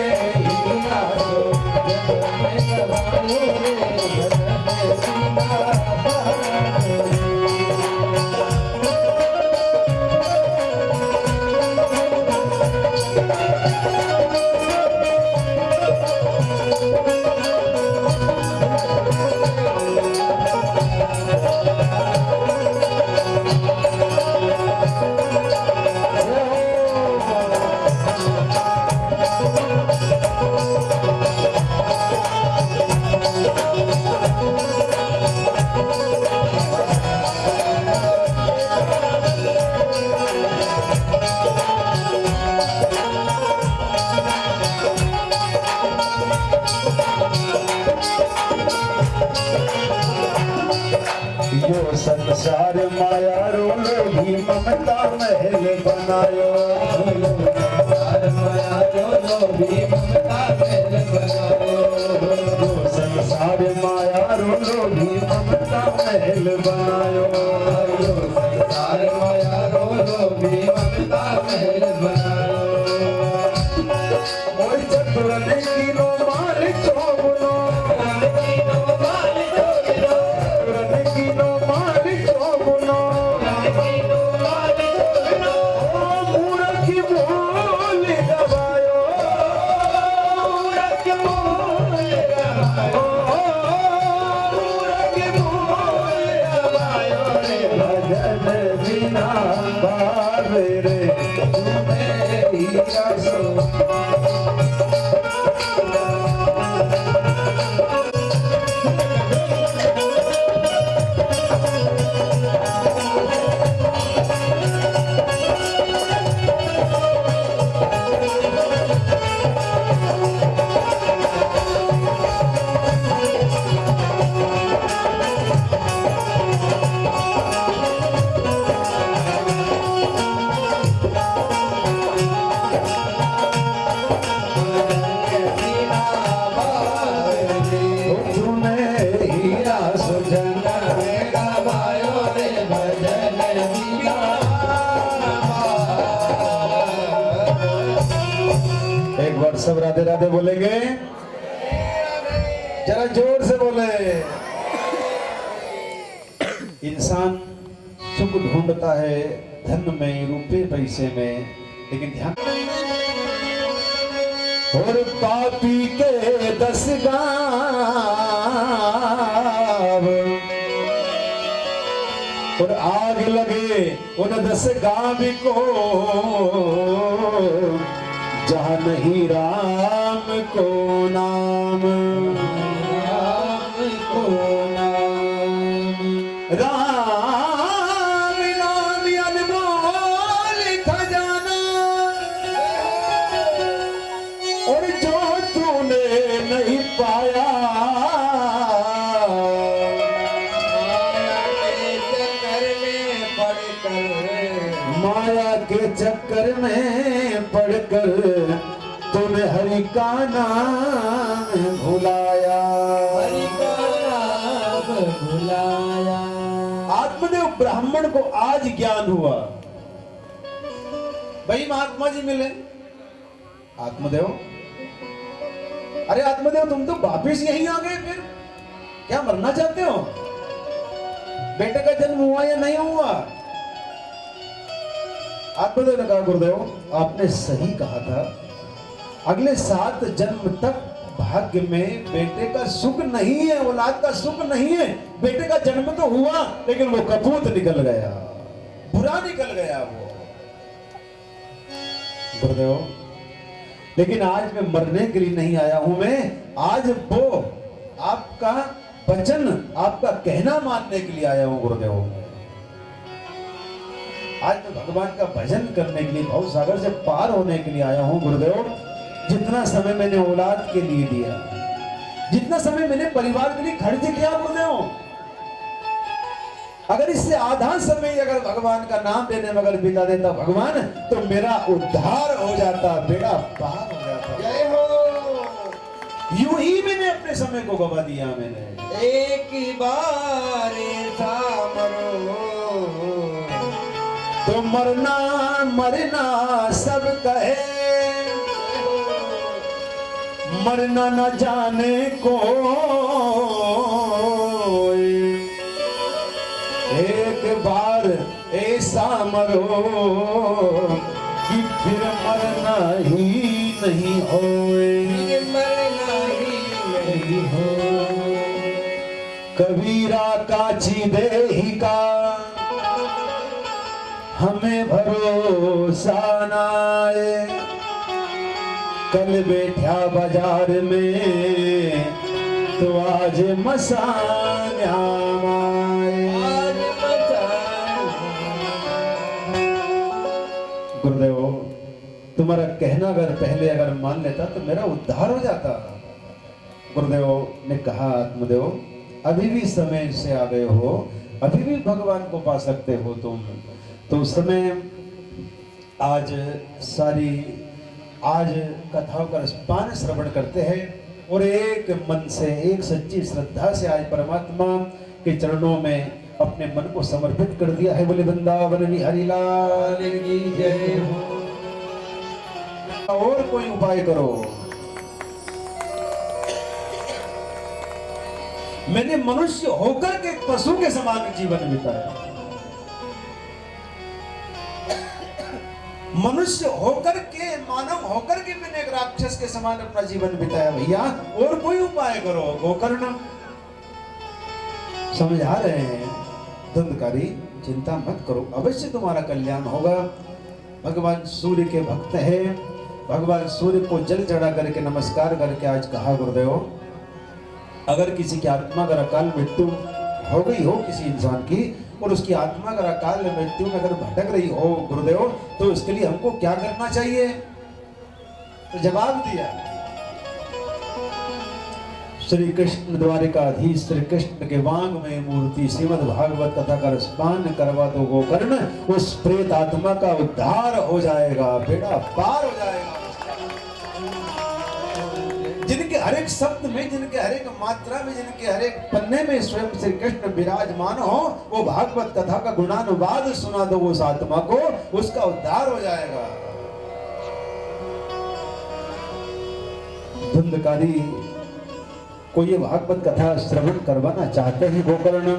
बिना तो जग में गवायो रे भजन बिना पावे। यो संसार माया रोल भी ममता महल बनायो, संसार माया रोलो भी ममता महल बनायो, यो संसार माया रोल भी ममता महल बनायो, यो संसार माया रोलो भी ममता महल बनायो। ओय चतुरन कीनो माल चोगनो, कीनो माल चोगनो, चतुरन कीनो माल चोगनो, कीनो माल चोगनो, ओ मूरख बोल गवायो, मूरख बोल गवायो, मूरख बोल गवायो रे भजन बिना पावे रे तुम्हें हीरा सो। एक बार सब राधे राधे बोलेंगे, जरा जोर से बोले। इंसान सुख ढूंढता है धन में, रुपए पैसे में, लेकिन ध्यान, और पापी के 10 गाँव और आग लगे उन 10 गाँव को, जहाँ नहीं राम को नाम, राम को नाम, राम नाम अनमोल खजाना, और जो तूने नहीं पाया, माया के चक्कर में पड़कर तूने हरि का नाम भुलाया, हरि का नाम भुलाया। आत्मदेव ब्राह्मण को आज ज्ञान हुआ। भाई महात्मा जी मिले, आत्मदेव, अरे आत्मदेव तुम तो वापिस यहीं आ गए, फिर क्या मरना चाहते हो? बेटे का जन्म हुआ या नहीं हुआ? आत्मदेव ने कहा, गुरुदेव आपने सही कहा था, अगले 7 जन्म तक भाग्य में बेटे का सुख नहीं है, औलाद का सुख नहीं है। बेटे का जन्म तो हुआ लेकिन वो कपूत निकल गया, बुरा निकल गया वो। गुरुदेव लेकिन आज मैं मरने के लिए नहीं आया हूं, मैं आज वो आपका वचन, आपका कहना मानने के लिए आया हूं गुरुदेव। आज मैं भगवान का भजन करने के लिए, भव सागर से पार होने के लिए आया हूं गुरुदेव। जितना समय मैंने औलाद के लिए दिया, जितना समय मैंने परिवार के लिए खर्च किया गुरुदेव, अगर इससे आधा समय अगर भगवान का नाम लेने में अगर बिता देता भगवान, तो मेरा उद्धार हो जाता, बेड़ा पार हो जाता। जय हो। यूं ही मैंने अपने समय को गवा दिया। मैंने एक बार ऐसा मरो तो मरना मरना सब कहे, मरना न जाने को। एक बार ऐसा मरो कि फिर मरना ही नहीं होए, फिर मरना ही नहीं हो। कबीरा काची देही का हमें भरोसा नाए, कल बैठा बाजार में तो आज मसान्या माए। आज मचान। गुरुदेव, तुम्हारा कहना अगर पहले अगर मान लेता तो मेरा उद्धार हो जाता। गुरुदेव ने कहा, आत्मदेव अभी भी समय से आ गए हो, अभी भी भगवान को पा सकते हो तुम। तो उस समय आज सारी आज कथाओं का रसपान श्रवण करते हैं और एक मन से, एक सच्ची श्रद्धा से आज परमात्मा के चरणों में अपने मन को समर्पित कर दिया है। बोले वृंदावन बिहारी लाल की जय हो। और कोई उपाय करो। मैंने मनुष्य होकर के पशु के समान जीवन बिताया, मनुष्य होकर के, मानव होकर के मैंने एक राक्षस के समान अपना जीवन बिताया। भैया और कोई उपाय करो। गोकर्ण समझा रहे हैं, धुंधकारी चिंता मत करो, अवश्य तुम्हारा कल्याण होगा। भगवान सूर्य के भक्त हैं, भगवान सूर्य को जल चढ़ा करके नमस्कार करके आज कहा, गुरुदेव अगर किसी की आत्मा अगर अकाल मृत्यु हो गई हो किसी इंसान की, और उसकी आत्मा अगर अकाल मृत्यु में अगर भटक रही हो गुरुदेव, तो इसके लिए हमको क्या करना चाहिए? तो जवाब दिया, श्री कृष्ण द्वारिकाधीश श्री कृष्ण के वांग में मूर्ति श्रीमद् भागवत कथा का रसपान करवा दो गोकर्ण, उस प्रेत आत्मा का उद्धार हो जाएगा, बेड़ा पार हो जाएगा। जिनके हर एक शब्द में, जिनके हर एक मात्रा में, जिनके हर एक पन्ने में स्वयं श्री कृष्ण विराजमान हो, वो भागवत कथा का गुणानुवाद सुना दो उस आत्मा को, उसका उद्धार हो जाएगा। धुंधकारी को ये भागवत कथा श्रवण करवाना चाहते हैं गोकर्ण,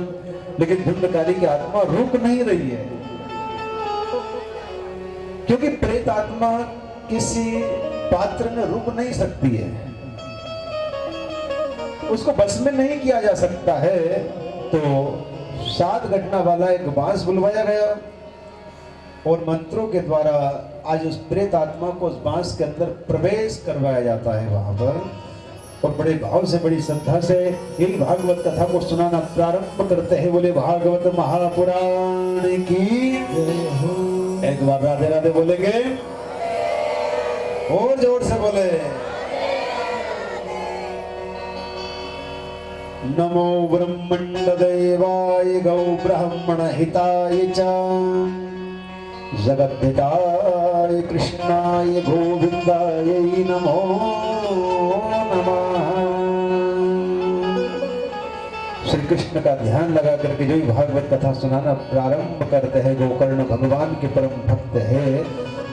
लेकिन धुंधकारी की आत्मा रुक नहीं रही है, क्योंकि प्रेत आत्मा किसी पात्र में रुक नहीं सकती है, उसको बस में नहीं किया जा सकता है। तो 7 घटना वाला एक बांस बुलवाया गया और मंत्रों के द्वारा आज उस प्रेत आत्मा को उस बांस के अंदर प्रवेश करवाया जाता है वहां पर, और बड़े भाव से, बड़ी श्रद्धा से यही भागवत कथा को सुनाना प्रारंभ करते हैं। बोले भागवत महापुराण की एक बार राधे राधे बोलेंगे और जोर से बोले, नमो ब्रह्मण्ड देवाय गौ ब्राह्मण हिताय च जगद्धिताय कृष्णाय गोविंदाय नमो नमः। श्री कृष्ण का ध्यान लगा करके जो भागवत कथा सुनाना प्रारंभ करते हैं, गोकर्ण भगवान के परम भक्त है।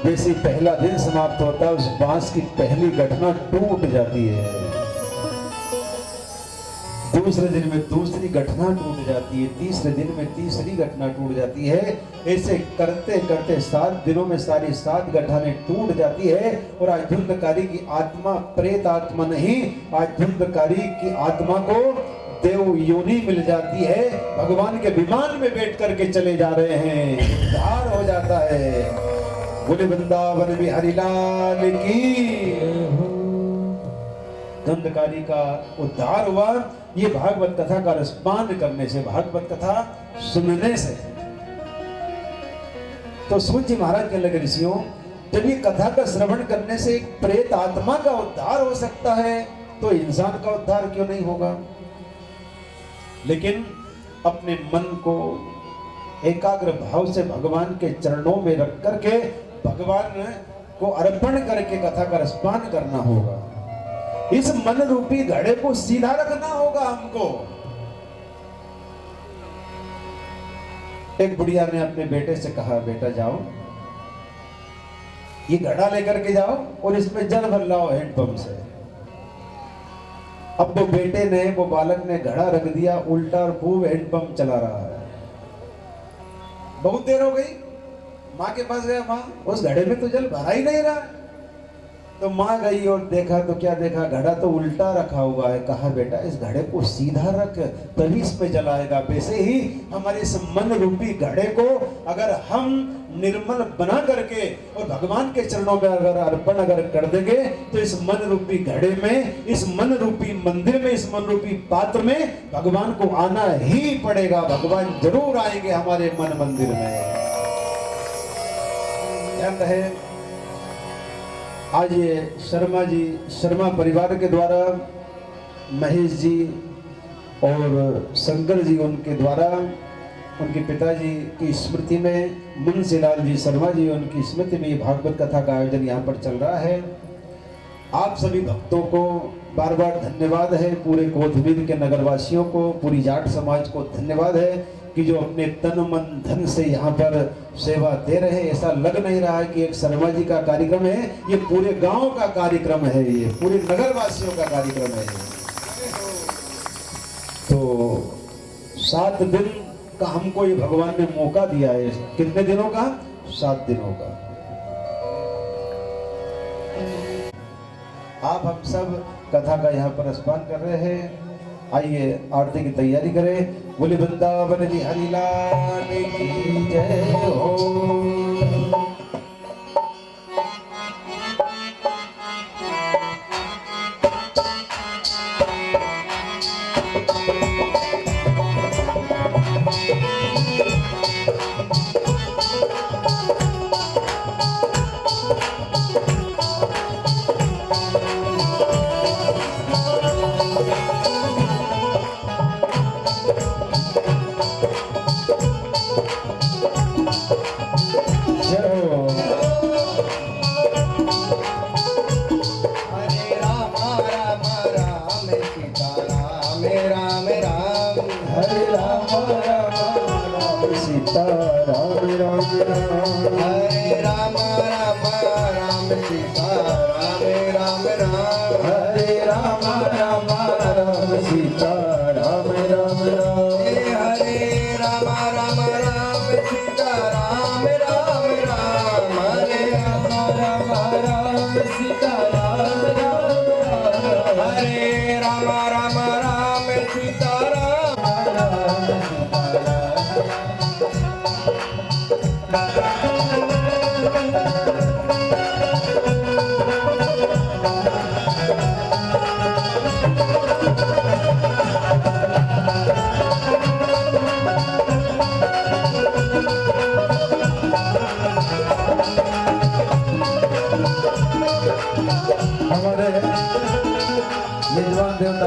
जैसे पहला दिन समाप्त होता है, उस बांस की पहली घटना टूट जाती है, दूसरे दिन में दूसरी घटना टूट जाती है, तीसरे दिन में तीसरी घटना टूट जाती है। ऐसे करते करते 7 दिनों में सारी 7 घटनाएं टूट जाती है। और आज धुंधकारी की आत्मा प्रेत आत्मा नहीं, आज धुंधकारी की आत्मा को देव योनि मिल जाती है, भगवान के विमान में बैठ करके चले जा रहे हैं, उद्धार हो जाता है। बोले वृंदावन बिहारी लाल की। दंडकारी का उद्धार हुआ ये भागवत कथा का रसपान करने से, भागवत कथा सुनने से। तो सूत जी महाराज कहने लगे ऋषियों, जब ये कथा का श्रवण करने से एक प्रेत आत्मा का उद्धार हो सकता है तो इंसान का उद्धार क्यों नहीं होगा। लेकिन अपने मन को एकाग्र भाव से भगवान के चरणों में रख करके भगवान को अर्पण करके कथा का रसपान करना होगा। इस मन रूपी घड़े को सीधा रखना होगा हमको। एक बुढ़िया ने अपने बेटे से कहा, बेटा जाओ ये घड़ा लेकर के जाओ और इसमें जल भर लाओ हैंडपंप से। अब वो बेटे ने, वो बालक ने घड़ा रख दिया उल्टा और खूब हैंडपंप चला रहा है। बहुत देर हो गई, माँ के पास गया, माँ उस घड़े में तो जल भरा ही नहीं रहा। तो माँ गई और देखा तो क्या देखा, घड़ा तो उल्टा रखा हुआ है। कहा बेटा इस घड़े को सीधा रख तभी इसमें जल आएगा। वैसे ही हमारे इस मन रूपी घड़े को अगर हम निर्मल बना करके और भगवान के चरणों में अगर अर्पण अगर कर देंगे तो इस मन रूपी घड़े में, इस मन रूपी मंदिर में, इस मन रूपी पात्र में भगवान को आना ही पड़ेगा। भगवान जरूर आएंगे हमारे मन मंदिर में। क्या कहे, आज ये शर्मा जी, शर्मा परिवार के द्वारा महेश जी और शंकर जी उनके द्वारा उनके पिताजी की स्मृति में मुंशीलाल जी शर्मा जी उनकी स्मृति में भागवत कथा का आयोजन यहाँ पर चल रहा है। आप सभी भक्तों को बार बार धन्यवाद है, पूरे कोतमीर के नगरवासियों को, पूरी जाट समाज को धन्यवाद है कि जो अपने तन मन धन से यहाँ पर सेवा दे रहे हैं। ऐसा लग नहीं रहा है कि एक शर्मा जी का कार्यक्रम है, ये पूरे गांव का कार्यक्रम है, ये पूरे नगरवासियों का कार्यक्रम है। तो 7 दिन का हमको ये भगवान ने मौका दिया है। कितने दिनों का? 7 दिनों का। आप हम सब कथा का यहाँ पर रसपान कर रहे हैं। आइए आरती की तैयारी करें। बोले वृंदावन बिहारी लाल की जय हो।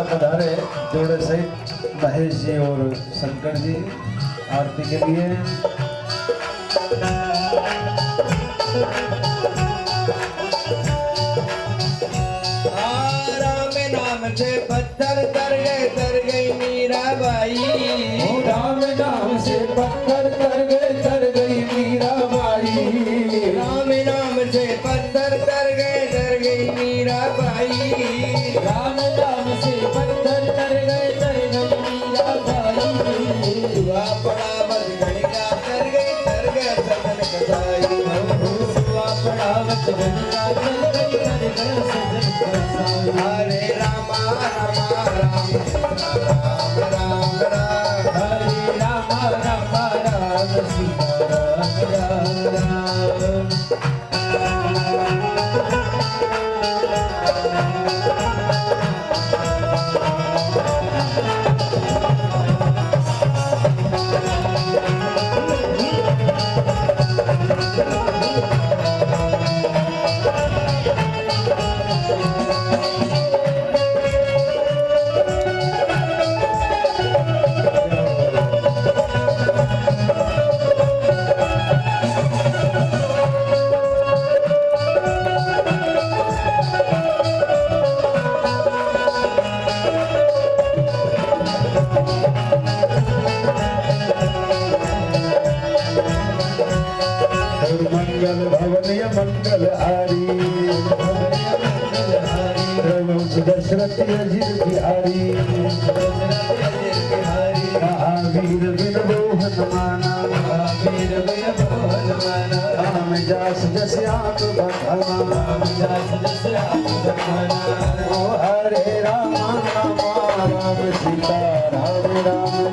पधारे जोड़े सहित महेश जी और शंकर जी आरती के लिए। राम नाम से पत्थर तर गई मीराबाई। राम नाम से पत्थर तर गई मीराबाई। राम नाम से पत्थर तर गई मीराबाई। राम नाम से पत्थर तर गई मीराबाई। हुआ पड़ा बस घड़िया तर गए सदन कसाई। हुआ पड़ा बस घड़िया तर गई सदन कसाई। हरे रामा रामा राम राम राम राम। हरे रामा रामा राम सीता राम राम राम। दशरथ अजय बिहारी महावीर बिन मोहन माना महावीर बिन मोहन माना राम जास जस आप बखाना राम दास जस आप बखाना ओ हरे राम राम राम सीता राम राम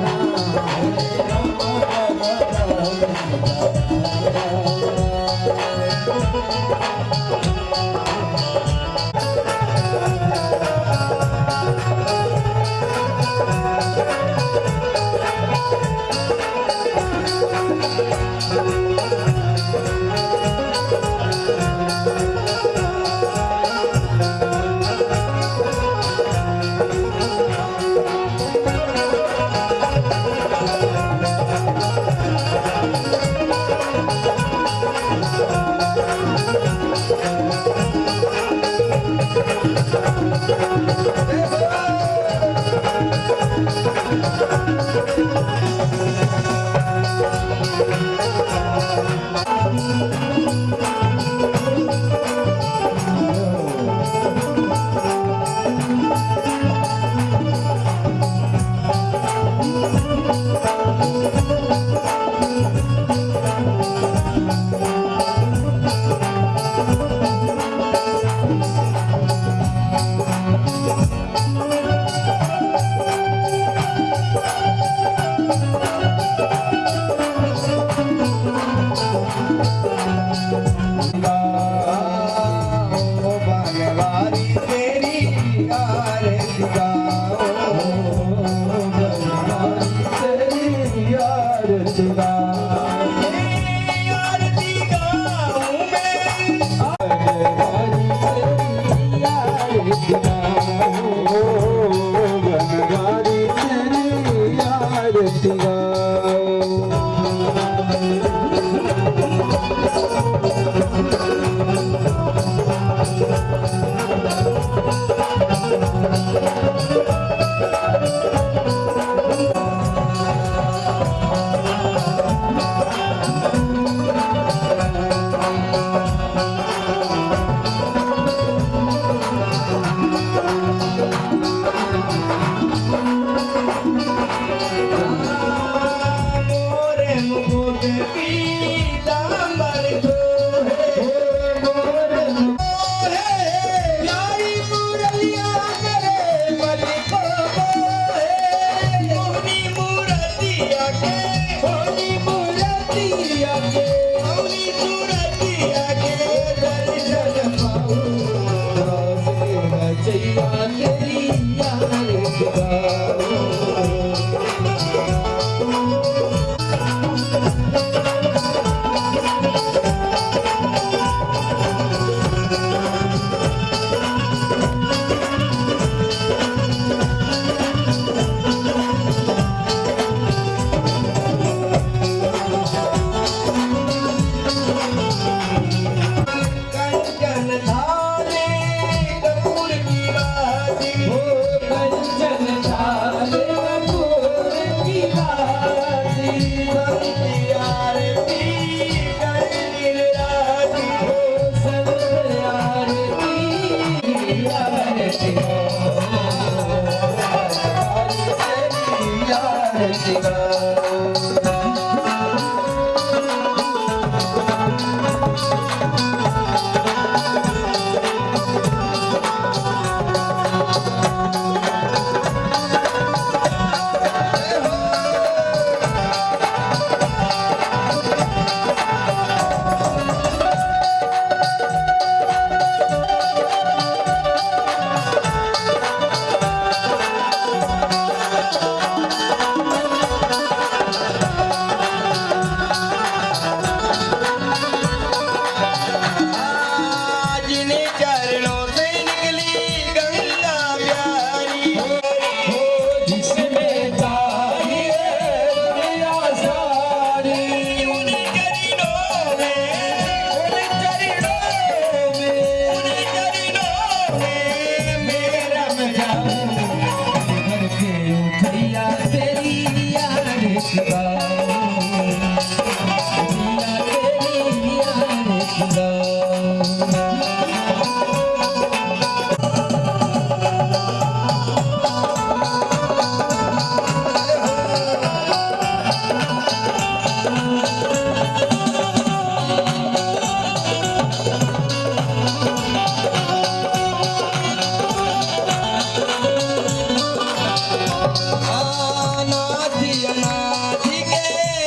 नाथी अनाथी के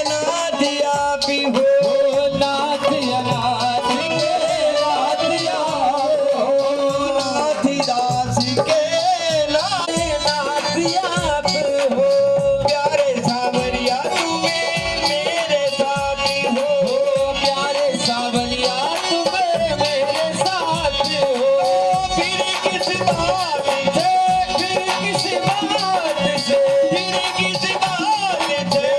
नाथी आप ही हो, नाथी अनाथी के नाथी आप हो, नाथी दास के नाथी आप हो, प्यारे सावरिया तुम्हें मेरे साथी हो, प्यारे सावरिया तुम्हें मेरे साथ हो, फिर किस बात से, फिर किस बात से, फिर किस बात से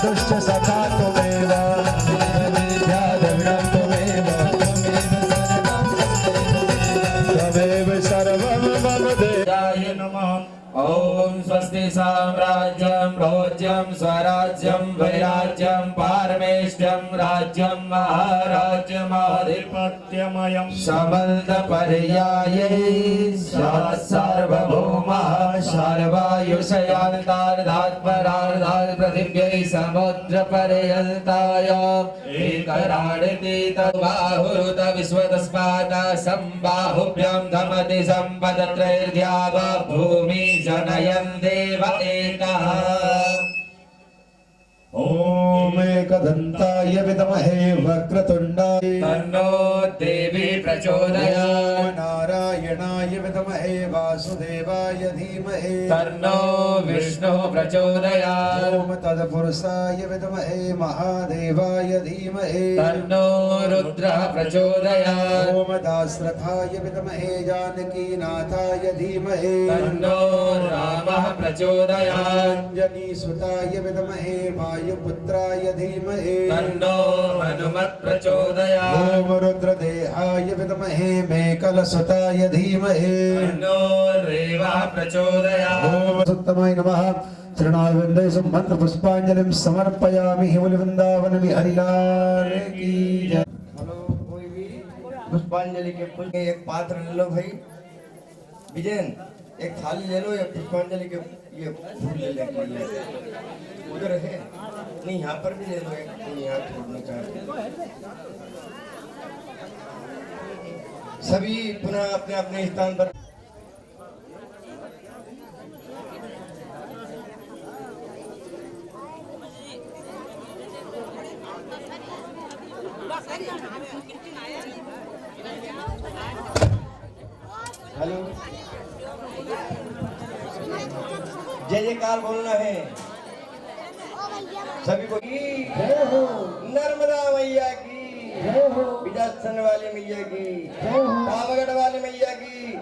दुष्ट सखा त्वमेव ध्याधविनं त्वमेव त्वमेव सर्वं मम देवाय नमः। ओम स्वस्ति साम्राज्यं भोज्यं स्वराज्यं वैराज्यं पारमेष्ठ्यं राज्यं महाराज्यम् आधिपत्यमयं समन्त पर्याये सार्वभौमः सर्वायुषयान्तार्धात्परार्धात् पृथिव्यै समुद्र पर्यन्ताय एकराडति तद्बाहुरुत विश्वतस्मात् सम्बाहुभ्यां धमति सम्पदत्रैर्द्याव भूमि जनयन् देव एकः। ॐ एकदन्ताय विद्महे वक्रतुण्डाय तन्नो देवी प्रचोदयात्। नारायणाय विद्महे वासुदेवाय धीमहि तन्नो विष्णु प्रचोदयात्। ॐ तत्पुरुषाय विद्महे महादेवाय धीमहि तन्नो रुद्रः प्रचोदयात्। ॐ दाशरथाय विद्महे जानकीनाथाय धीमहि तन्नो रामः प्रचोदयात्। अञ्जनीसुताय विद्महे वायुपुत्राय धीमहि तन्नो हनुमत् प्रचोदयात्। ॐ रुद्रदेहाय विद्महे मेकलसुताय धीमहि तन्नो रेवः प्रचोदयात्। ॐ सुत्तमाय नमः। चरणारविन्दे मंत्र पुष्पांजलिं समर्पयामि। वृंदावन हरिलाल की जय। हेलो, कोई भी पुष्पांजलि के फूल के एक पात्र ले लो भाई। विजयन एक थाली ले लो, या पुष्पांजलि के ये फूल ले ले उधर है नहीं, यहाँ पर भी ले लो एक, कोई यहाँ छोड़ना चाहते सभी पुनः अपने अपने स्थान पर। हेलो, जय जयकार बोलना है सभी को। नर्मदा मैया की, विजयासन वाली मैया की, पावागढ़ वाली मैया की,